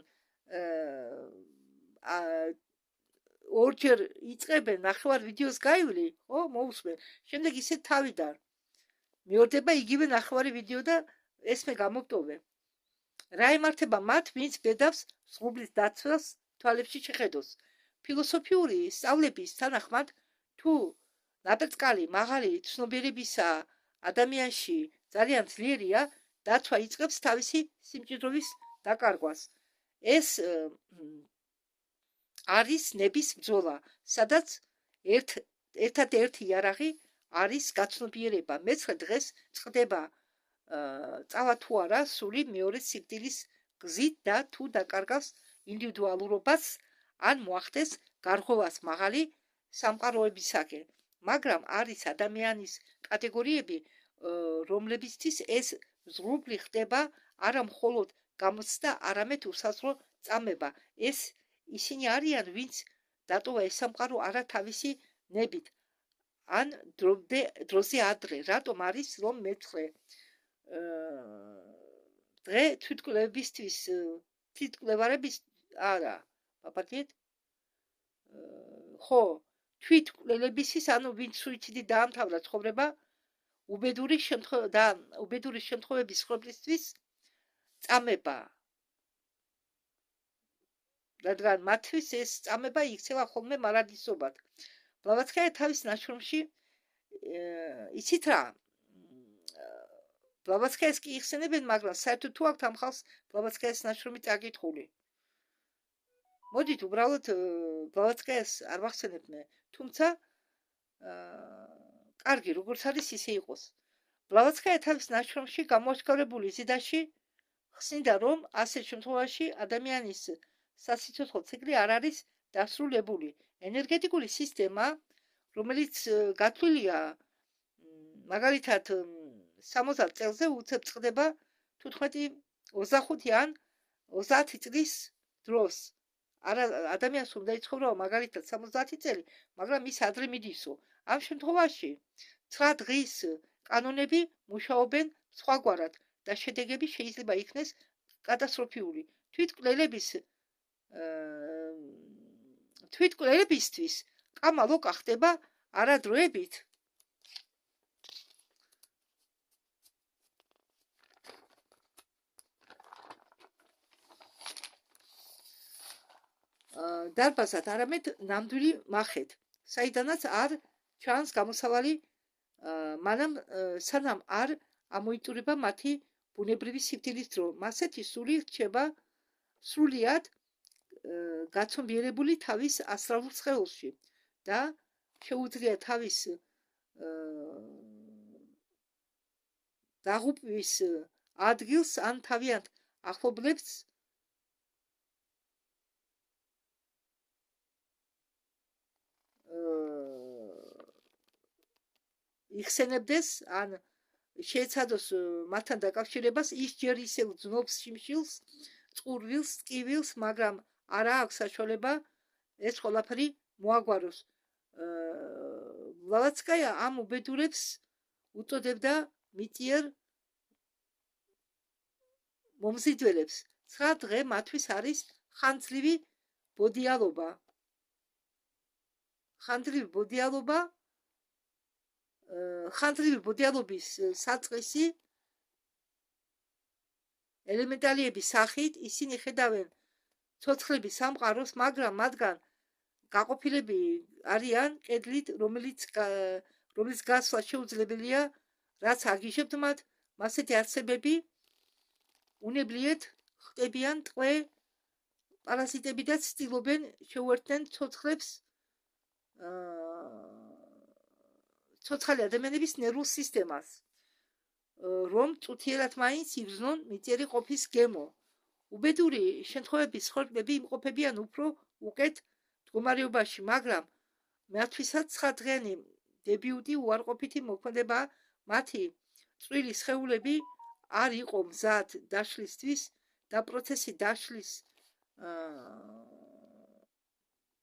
ორჯერ იწყებენ, ნახევარ ვიდეოს გაივლი, ხო, მოусმენ. შემდეგ ისე თავიდან მეორდება იგივე ნახევარი ვიდეო და ეს მე გამოტოვე. რა ემართება მათ, ვინც ბედავს ზღუდლის დაცვას თვალებში შეხედოს. ფილოსოფიური სწავლების თანახმად, თუ ნაპერწკალი მაღალი ცნობიერებისა ადამიანში ძალიან ძლიერია, დაცვა იწყებს თავისი სიმჭიდროვის დაკარგვას. ეს არის ნების ბრძოლა, სადაც ერთადერთი იარაღი არის გაცნობიერება. მეცხრე დღეს წყდება წავა თუ არა სული მეორე სიკვდილის გზით და თუ დაკარგავს ინდივიდუალურობას ან მოახდეს გარღვევას მაღალი სამყაროებისაკენ. მაგრამ არის ადამიანის კატეგორიები, რომლებისთვის ეს ზღუდული ხდება არა მხოლოდ გამოცდა, არამედ უსაზღვრო წამება. ეს ისინი არიან, ვინც დატოვა ეს სამყარო არა თავისი ნებით, ან დროზე ადრე. რატომ არის, რომ მეცხრე დღე თვითკვლევარების არა, პაპატიეთ? ხო, თვითკვლელებისთვის, ანუ ვინც სუიციდით დაამთავრა ცხოვრება, უბედური შემთხვევების ხობლისთვის წამება. რადგან მათთვის ეს წამება იქცევა ხოლმე მარადისობად. ბლავატსკაია თავის ნაშრომში იცით რა, ბლავატსკაიას კი იხსენებენ, მაგრამ საერთოდ თუ აქვთ ამ ხალხს ბლავატსკაიას ნაშრომი წაკითხული. მოდით უბრალოდ ბლავატსკაიას არ ვახსენებ მე, თუმცა კარგი, როგორც არის ისე იყოს. ბლავატსკაია თავის ნაშრომში გამოაშკარებული ზედაში ხსნიდა, რომ ასეთ შემთხვევაში ადამიანის სასიცოცხლო ციკლი არ არის დასრულებული. ენერგეტიკული სისტემა, რომელიც გათვლილია მაგალითად 60 წელზე უცებ წყდება 15, 25 ან 30 წლის დროს. ადამიანს უნდა იცხოვრა მაგალითად 70 წელი, მაგრამ ის ადრე მიდისო. ამ შემთხვევაში 9 დღის კანონები მუშაობენ სხვაგვარად და შედეგები შეიძლება იქნეს კატასტროფიული. თვითკვლელებისთვის კამალოკა ხდება არადროებით. დარბაზად არამედ ნამდვილი მახეთ, საიდანაც არ ჩანს გამოსავალი მანამ სანამ არ ამოიტურება მათი ბუნებრივი სიკვდილის დრო. მასეთი სული რჩება სრულიად გაცნობიერებული თავის ასტრალურ სხეულში და შეუძლია თავის დაღუპვის ადგილს ან თავიანთ ახლობლებს იხსენებდეს ან შეეცადოს მათთან დაკავშირებას. ის ჯერ ისევ ძნობს შიმშილს, წყურვილს, ტკივილს, მაგრამ არა აქვს საშუალება ეს ყველაფერი მოაგვაროს. ბლავატსკაია ამ უბედურებს უწოდებდა მიტიერ მომზიდველებს. 9 დღე მათთვის არის ხანძრივი ბოდიალობა. ხანძრივი ბოდიალობის საწყისი ელემენტალიების სახით ისინი ხედავენ ცოცხლების სამყაროს, მაგრამ მათგან გაყოფილები არიან კედლით, რომელიც გასვლა შეუძლებელია, რაც აგიშებთ მათ. მასეთი არსებები უნებლიეთ ხდებიან ტყვე პარაზიტები და ცდილობენ შეუერთდნენ ცოცხალი ადამიანების ნერვულ სისტემას, რომ წუთიერად მაინც იგრძნონ მიწიერი ყოფის გემო. უბედური შემთხვევების ხორბლები იმყოფებიან უფრო უკეთ მდგომარეობაში, მაგრამ მათთვისაც 9 დღიანი დებიუტი უარყოფითი მოქმედება მათი წვრილი სხეულები არ იყო მზად დაშლისთვის და პროცესი დაშლის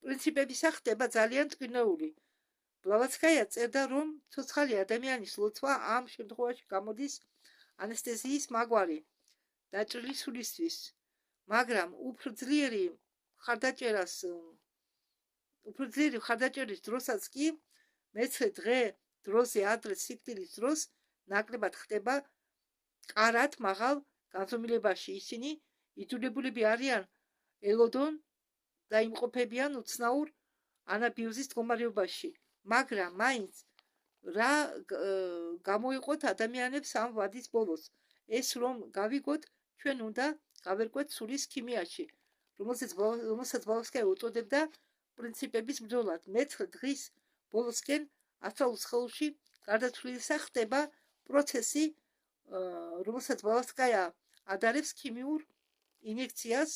პრინციპებისა ხდება ძალიან ტკბილეული. ბლავატსკაია წერდა, რომ ცოცხალი ადამიანის ლოცვა ამ შემთხვევაში გამოდის ანესთეზიის მაგვარი დაჭრილი სულისთვის, მაგრამ უფრო ძლიერი მხარდაჭერის დროსაც კი მე-9 დღე დროზე ადრე სიკვდილის დროს ნაკლებად ხდება კარად მაღალ განზომილებაში. ისინი იძულებულები არიან ელოდონ და იმყოფებიან უცნაურ ანაბიოზის მდგომარეობაში, მაგრამ მაინც რა გამოიყოთ ადამიანებს ამ ვადის ბოლოს. ეს რომ გავიგოთ, ჩვენ უნდა გავერკვეთ სულის ქიმიაში, რომელსაც ბლავატსკაია უწოდებდა პრინციპების ბრძოლად. მე-9 დღის ბოლოსკენ ასტრალურ სხეულში გარდაცვლილისა ხდება პროცესი, რომელსაც ბლავატსკაია ადარებს ქიმიურ ინიექციას.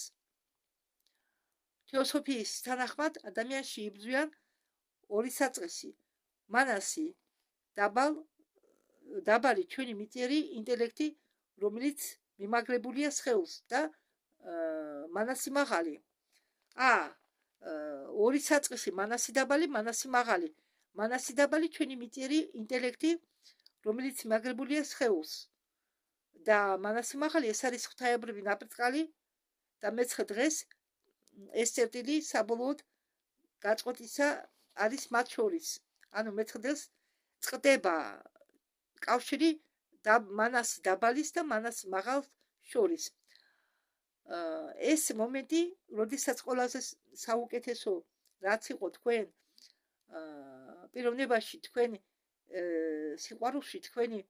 თეოსოფიის თანახმად ადამიანში იბრძვიან ორი საწყისი: მანასი, დაბალი ჩვენი მიწიერი ინტელექტი, რომელიც მიმაგრებულია სხეულს, და მანასი მაღალი. ორი საწყისი: მანასი დაბალი, მანასი მაღალი. მანასი დაბალი ჩვენი მიწიერი ინტელექტი, რომელიც მიმაგრებულია სხეულს, და მანასი მაღალი ეს არის ღვთაებრივი ნაპრწყალი და მე-9 დღეს ეს წერტილი საბოლოოდ გაწყვეტისა არის მათ შორის. ანუ მე-9 დღეს წყდება კავშირი მანასი დაბალის და მანასი მაღალს შორის. ეს მომენტი, როდესაც ყველაზე საუკეთესო რაც იყო თქვენ პიროვნებაში, თქვენ სიყვარულში, თქვენი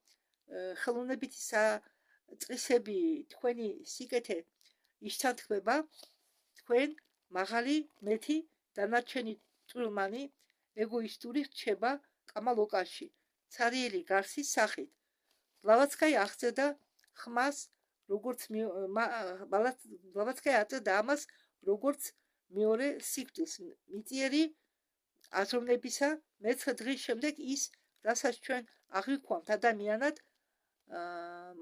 ხელოვნებითი საწყისები, თქვენი სიკეთე იშთანთქმება, თქვენ მაღალი მეთი დანარჩენი წვრილმანი ეგოისტური რჩება კამალ-ოკაში ცარიელი გარსის სახით. ბლავატსკაია აღწერდა ხმას, ბლავატსკაია აწერდა ამას როგორც მეორე სიკვდილს მიწიერი აზროვნებისა. მე-9 დღის შემდეგ ის, რასაც ჩვენ აღვიქვამთ ადამიანად,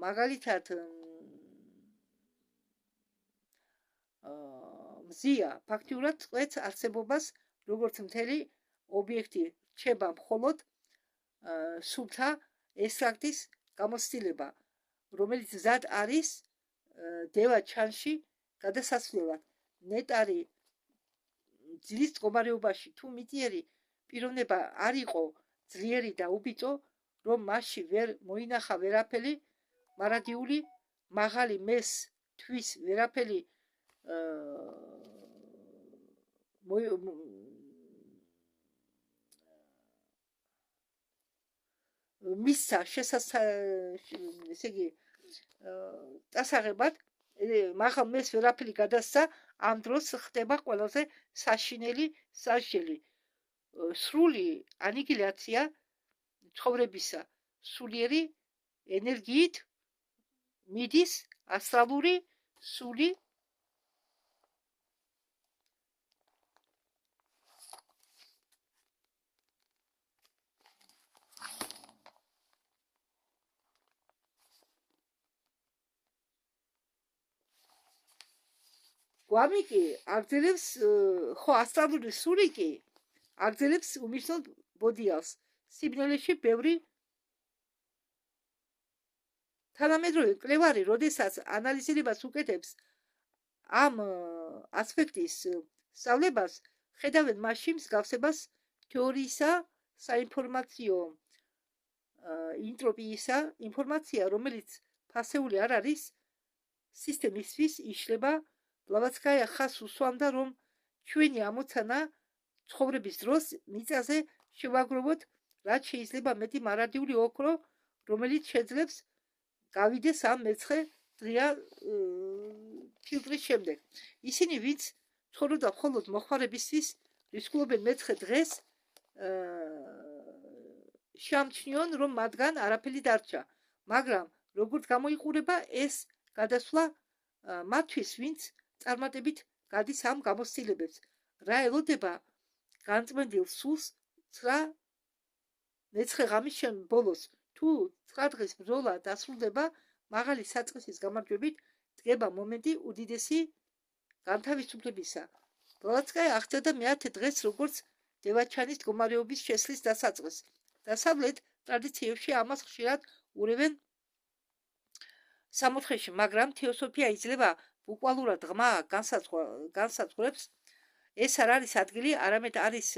მაგალითად მზია, ფაქტიურად წყვეტს არსებობას, როგორც მთელი ობიექტი რჩება მხოლოდ სულთა ესტრაქტის გამოცდილება, რომელიც მზად არის დევა ჩანში გადასასვლელად. ნეტარი ძილის მდგომარეობაში თუ მიწიერი პიროვნება არ იყო ძლიერი და უბიწო, რომ მასში ვერ მოინახა ვერაფერი მარადიული, მაღალი მეს თვის ვერაფერი მისცა ესე იგი დასაღებად მაგრამ ეს ვერაფერი გადასცა ამ დროს ხდება ყველაზე საშინელი სასჯელი სრული ანიგილაცია ცხოვრებისა სულიერი ენერგიით მიდის ასტრალური სული გვამი კი აგრძელებს ხო ასტრალური სული კი აგრძელებს უმნიშვნელო ბოდიალს სიბნელეში ბევრი თანამედროვე მკვლევარი როდესაც ანალიზირებას უკეთებს ამ ასპექტის სწავლებას ხედავენ მასში მსგავსებას თეორიისა საინფორმაციო ინტროპიისა ინფორმაცია რომელიც ფასეული არ არის სისტემისთვის იშლება ბლავატსკაია ხას უსვამდა რომ ჩვენი ამოცანა ცხოვრების დროს მიწაზე შევაგროვოთ რაც შეიძლება მეტი მარადიული ოქრო რომელიც შეძლებს გავიდეს ამ მეცხრე დღეა ფილტრის შემდეგ ისინი ვინც ცხოვრობდა მხოლოდ მოხმარებისთვის რისკულობენ მეცხრე დღეს შეამჩნიონ რომ მათგან არაფერი დარჩა მაგრამ როგორც გამოიყურება ეს გადასვლა მათთვის ვინც წარმატებით გადის ამ გამოცდილებებს რა ელოდება განწმენდილ სულს 9 მეცხრე ღამის ბოლოს თუ 9 დღის ბრძოლა დასრულდება მაღალი საწყისის გამარჯვებით დგება მომენტი უდიდესი განთავისუფლებისა ბლავატსკაია აღწერდა მე-10 დღეს როგორც დევაჩანის მდგომარეობის შესლის დასაწყისს დასავლეთ ტრადიციებში ამას ხშირად ურევენ სამოთხეში მაგრამ თეოსოფია იძლევა ბუკვალურად ღმა განსაზღვრებს ეს არ არის ადგილი არამედ არის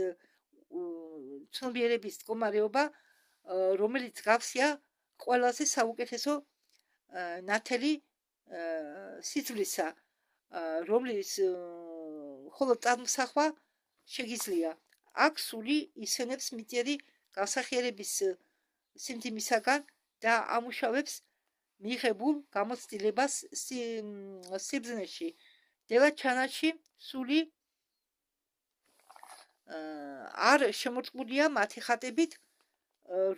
ცნობიერების მდგომარეობა რომელიც გავსია ყველაზე საუკეთესო ნათელი სიძვლისა რომლის ხოლო წარმსახვა შეგიძლია აქ სული ისენებს მიწიერი განსახიერების სიმძიმისაგან და ამუშავებს მიღებულ გამოცდილებას სიბრძნეში დევაჩანაში სული არ შემორტყმულია მათი ხატებით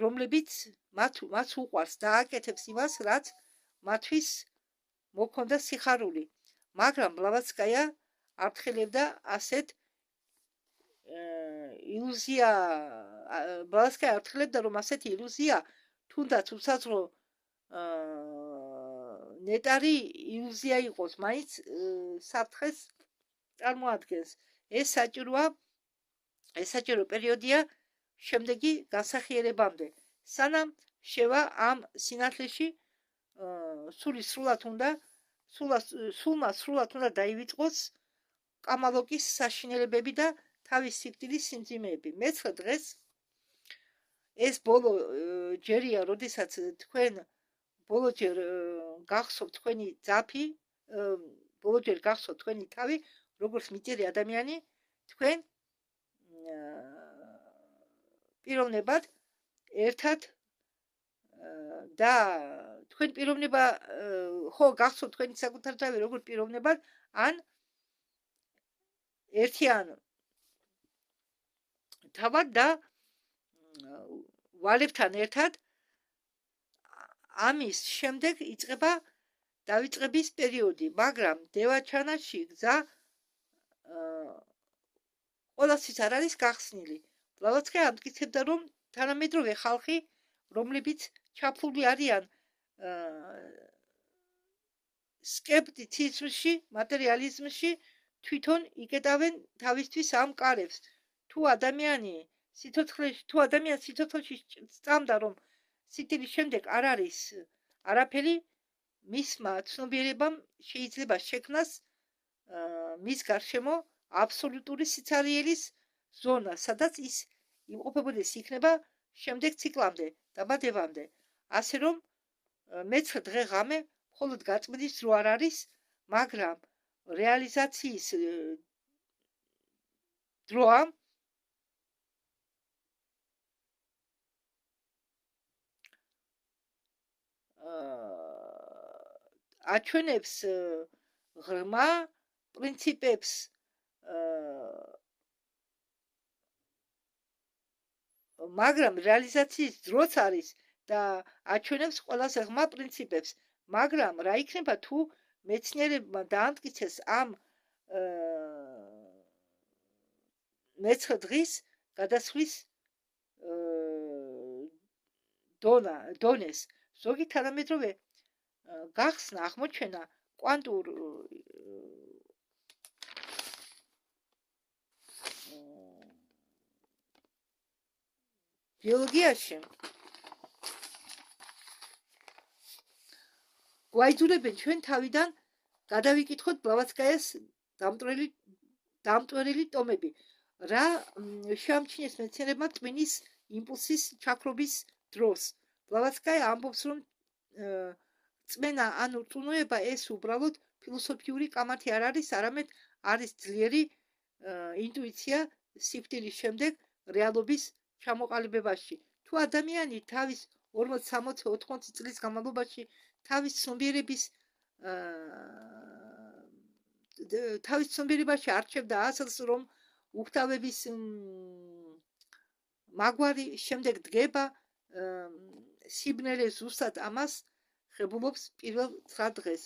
რომლებიც მას უყვარს და აკეთებს იმას რაც მათთვის მოქონდა სიხარული მაგრამ ბლავატსკაია არ თხილებდა ასეთ ილუზია ბლავატსკაია არ თხილებდა რომ ასეთი ილუზია თუნდაც უსაზღვრო ნეტარი ილუზია იყოს მაინც საფრთხეს წარმოადგენს ეს საჭირო პერიოდია შემდეგი განსახიერებამდე სანამ შევა ამ სინათლეში სულმა სრულად უნდა დაივიწყოს კამალოკის საშინელებები და თავის სიკვდილის სიმძიმეები მე-9 დღეს ეს ბოლო ჯერია როდესაც თქვენ ბოლოჯერ გახსოვთ თქვენი ძაფი ბოლოჯერ გახსოვთ თქვენი თავი როგორც მიწიერი ადამიანი თქვენ პიროვნებად ერთად და თქვენ პიროვნება ხო გახსოვთ თქვენი საკუთარი თავი როგორც პიროვნებად ან ერთიან თავად და ვალებთან ერთად ამის შემდეგ იწყება დავიწყების პერიოდი მაგრამ დევაჩანაში გზა ყველასთვის არ არის გახსნილი ბლავატსკაია ამტკიცებდა რომ თანამედროვე ხალხი რომლებიც ჩაფლული არიან სკეპტიციზმში მატერიალიზმში თვითონ იკეტავენ თავისთვის ამ კარებს თუ ადამიანს სიცოცხლეში სწამდა რომ სიკვდილის შემდეგ არ არის არაფერი მისმა ცნობიერებამ შეიძლება შექმნას მის გარშემო აბსოლუტური სიცარიელის ზონა სადაც ის იმყოფებოდეს იქნება შემდეგ ციკლამდე დაბადებამდე ასე რომ მე-9 დღე ღამე მხოლოდ გაწმენდის დრო არ არის მაგრამ რეალიზაციის დროა აჩვენებს ღრმა პრინციპებს, მაგრამ რეალიზაციის დროც არის და აჩვენებს ყველაზე ღრმა პრინციპებს, მაგრამ რა იქნება თუ მეცნიერებმა დაამტკიცეს ამ მეცხრე დღის გადასხვის დონეს. ზოგი თანამედროვე გახსნა აღმოჩენა კვანტურ ბიოლოგიაში გვაიძულებენ ჩვენ თავიდან გადავიკითხოთ ბლავატსკაიას დამტვერილი ტომები. რა შეამჩნიეს მეცნიერებმა ტვინის იმპულსის ჩაქრობის დროს. ბლავატსკაია ამბობს, რომ წმენა ან ურწმუნოება ეს უბრალოდ ფილოსოფიური კამათი არ არის, არამედ არის ძლიერი ინტუიცია სიკვდილის შემდეგ რეალობის ჩამოყალიბებაში. თუ ადამიანი თავის 40, 60, 80 წლის განმავლობაში თავის ცნობიერებაში არჩევდა ასლს, რომ უქთავების მაგვარი შემდეგ დგება, სიბნელე ზუსტად ამას ღებულობს პირველ 9 დღეს.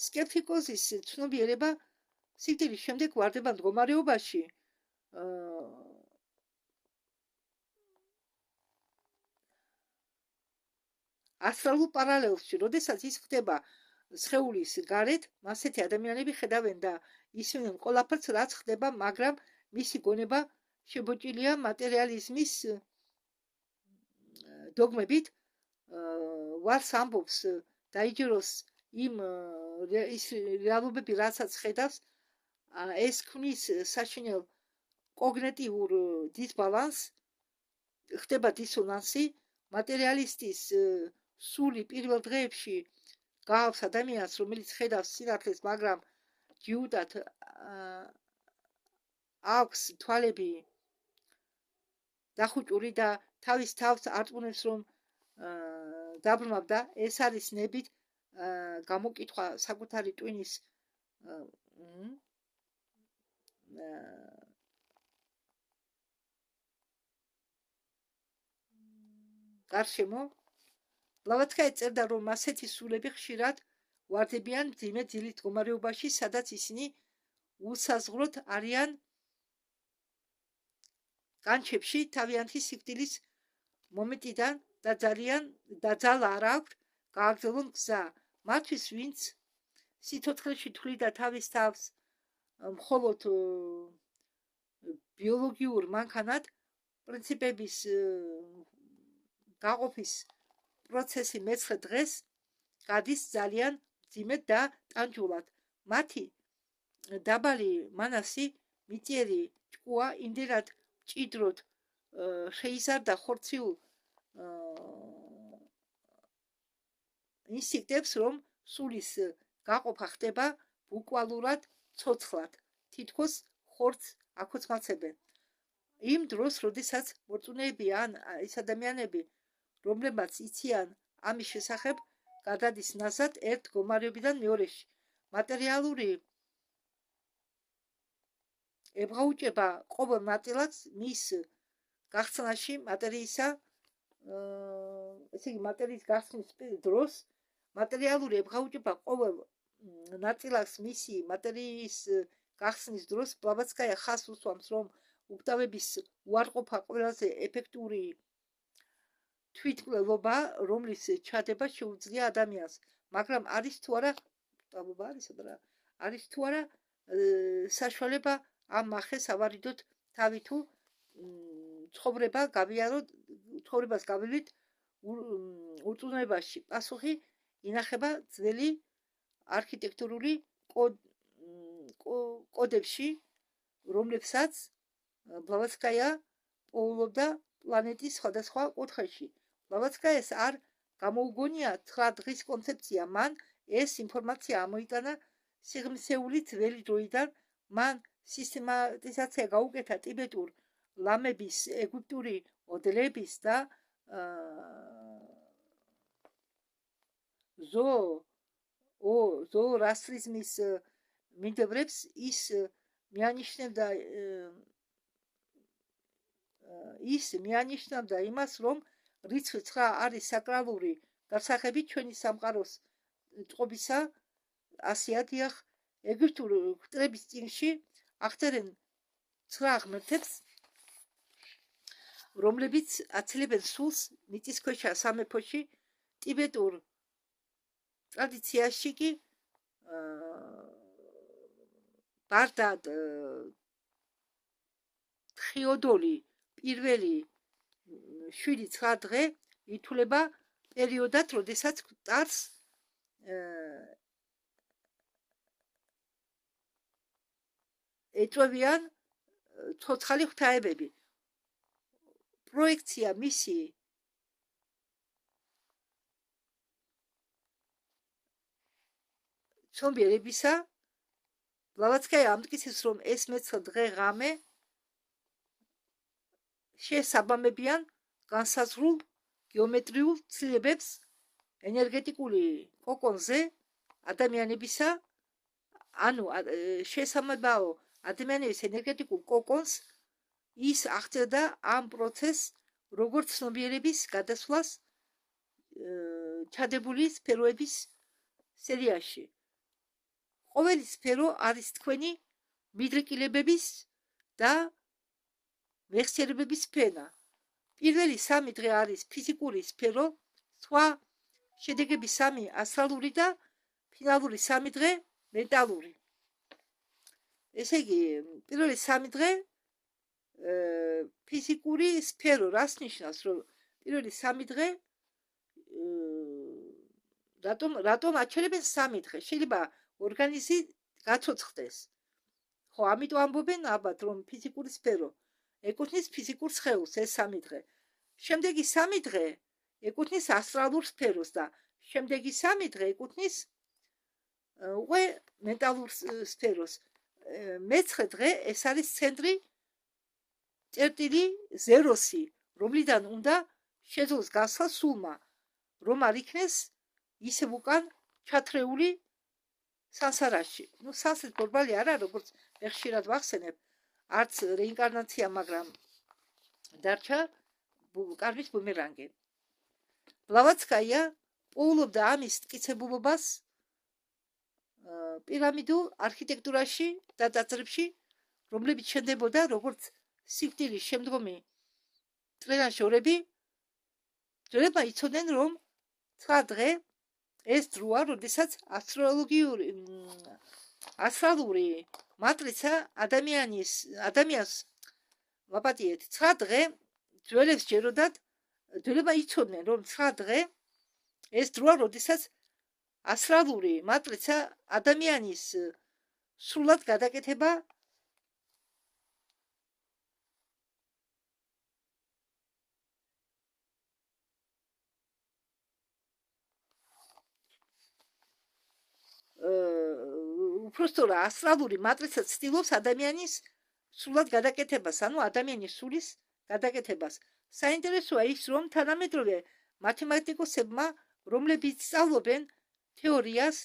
სკეპტიკოზის ცნობიერება სიკვდილის შემდეგ ვარდება მდგომარეობაში, ასტრალურ პარალელში, როდესაც ის ხდება სხეულის გარეთ, ასეთი ადამიანები ხედავენ და ისმენ ყველაფერს, რაც ხდება, მაგრამ მისი გონება შებოჭილია მატერიალიზმის დოგმებით. ვარს ამბობს დაიჯეროს იმ ის რეალობები, რასაც ხედავს, ეს ქმნის საშინელ კოგნიტიურ დისბალანსს, ხდება დისონანსი, მატერიალისტის სული პირველ დღეებში გააქვს ადამიანს, რომელიც ხედავს სინათლეს, მაგრამ ჯიუტად აქვს თვალები დახუჭული და თავის თავს არტყუნებს, რომ დაბრუნავდა. ეს არის ნებით გამოკითხვა საკუთარი ტვინის გარშემო. ბლავატსკაია წერდა, რომ ასეთი სულები ხშირად ვარდებიან მძიმე დილით მდგომარეობაში, სადაც ისინი უსაზღვროდ არიან განჩებში თავიანთი სიკვდილის მომენტიდან და ძალა არ აქვთ გააგრძელონ გზა. მათთვის, ვინც სიცოცხლეში თვლიდა თავის თავს მხოლოდ ბიოლოგიურ მანქანად, პრინციპების გაყოფის პროცესი მეცხრე დღეს გადის ძალიან მძიმედ და ტანჯულად. მათი დაბალი მანასი მიწიერი ჭკუა იმდენად მჭიდროდ შეიზარდა ხორციულ ინსტინქტებს, რომ სულის გაყოფა ხდება ბუკვალურად ცოცხლად, თითქოს ხორცს აკოცმაცებენ. იმ დროს, როდესაც მორწმუნეები ან ის ადამიანები, რომლებმაც იციან ამის შესახებ, გადადის ნაზად ერთ მდგომარეობიდან მეორეში. მატერიალური ებღაუჭება ყოველ ნაწილაკს მის გახსნაში მატერიისა, ესე იგი მატერიის გახსნის დროს მატერიალური ებღაუჭება ყოველ ნაწილაკს მისი მატერიის გახსნის დროს. ბლავატსკაია ხაზს უსვამს, რომ უკვდავების უარყოფა ყველაზე ეფექტური თვითმკვლელობა, რომლის ჩადება შეუძლია ადამიანს, მაგრამ არის თუ არა საშუალება ამ მახეს ავარიდოთ თავი თუ ცხოვრებას გავივლით ურწმუნოებაში. პასუხი ინახება ძველი არქიტექტურული კოდებში, რომლებსაც ბლავატსკაია პოულობდა პლანეტის სხვადასხვა კუთხეში. ბლავატსკაიას არ გამოუგონია 9 დღის კონცეფცია. მან ეს ინფორმაცია ამოიტანა სიღრმისეული ძველი დროიდან. მან სისტემატიზაცია გაუკეთა ტიბეტურ ლამების, ეგვიპტური ოდლების და ზოორასტრიზმის მიმდევრებს ის მიანიშნებდა იმას, რომ რიცხვი 9 არის საკრალური გასაღები ჩვენი სამყაროს წყობისა. ასეა დიახ, ეგვიპტურ ქტრების წიგნში ახდენენ 9 ღმერთებს, რომლებიც აცელებენ სულს მიწისქვეშა სამეფოში. ტიბეტურ ტრადიციაში კი ბარდად ხიოდოლი პირველი 7-9 დღე ითვლება პერიოდად, როდესაც მტარს ეწვევიან ცოცხალი ღვთაებები. პროექცია მისი ცნობიერებისა. ბლავატსკაია ამტკიცებს, რომ ეს მე-9 დღე ღამე შეესაბამებიან განსაზღვრულ გეომეტრიულ ცვლილებებს ენერგეტიკული კოკონზე ადამიანებისა, ანუ შეესაბამებაო ადამიანების ენერგეტიკულ კოკონს. ის აღწერდა ამ პროცესს როგორც ცნობიერების გადასვლას ჩადებული სფეროების სერიაში. ყოველი სფერო არის თქვენი მიდრეკილებების და მეხსიერებების ფენა. პირველი 3 დღე არის ფიზიკური სფერო, სხვა შედეგები 3 ასტრალური და ფინალური 3 დღე მენტალური. ესე იგი, პირველი 3 დღე ფიზიკური სფერო, რას ნიშნავს, რომ პირველი 3 დღე რატომ აჩერებენ 3 დღე? შეიძლება ორგანიზმი გაცოცხლდეს. ხო, ამიტომ ამბობენ ალბათ, რომ ფიზიკური სფერო ეკუთვნის ფიზიკურ სხეულს ეს 3 დღე. შემდეგი 3 დღე ეკუთვნის ასტრალურ სფეროს და შემდეგი 3 დღე ეკუთვნის უკვე მენტალურ სფეროს. მე-9 დღე ეს არის ცენტრი წერტილი ზეროსი, რომლიდან უნდა შეძლოს გასვლა სულმა, რომ არ იქნეს ისევ უკან ჩათრეული სანსარაში. სანსრით ბორბალი არა, როგორც მე ხშირად ვახსენებ, არც რეინკარნაცია, მაგრამ დარჩა კარვის ბუმერანგი. ბლავატსკაია პოულობდა ამის მტკიცებულობას პირამიდულ არქიტექტურაში და ტაძრებში, რომლებიც შენდებოდა როგორც სიკვდილის შემდგომი ტრენაჟორები. ძველებმა იცოდნენ, რომ 9 დღე ეს დროა, როდესაც ასტრალური მატრიცა ადამიანს ვაპატიეთ. 9 დღე ძველებს ჯეროდათ, ძველებმა იცოდნენ, რომ 9 დღე ეს დროა, როდესაც ასტრალური მატრიცა ადამიანის სრულად გადაკეთება უпростоრა ასტრალური მატრიცა ცდილობს ადამიანის სრულად გადაკეთებას, ანუ ადამიანის სულის გადაკეთებას. საინტერესოა ის, რომ თანამედროვე მათემატიკოსებმა, რომლებიც სწავლობენ თეორიას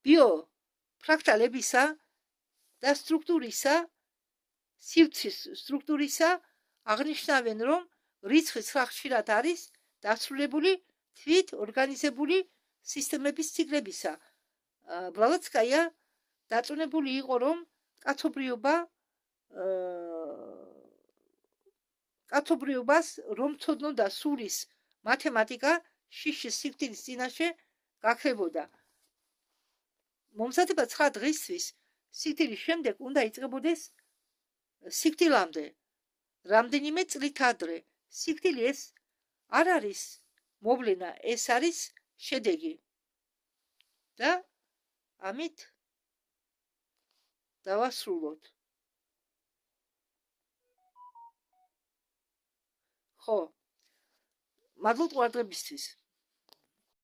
ბიოფრაქტალებისა და სტრუქტურისა, სივრცის სტრუქტურისა, აღნიშნავენ, რომ რიცხვი 9 ხშირად არის დასრულებული თვით ორგანიზებული სისტემების ციკლებისა. ბლავატსკაია დაწუნებული იყო, რომ კაცობრიობას რომ ცოდნოდა სულის მათემატიკა შიშის სიკვდილის წინაშე გაქრებოდა. მომზადება 9 დღისთვის სიკვდილის შემდეგ უნდა იწყებოდეს სიკვდილამდე რამდენიმე წლით ადრე. სიკვდილი ეს არ არის მოვლენა, ეს არის შედეგი. და ამით დავასრულოთ. ხო, მადლობთ ყურადღებისთვის.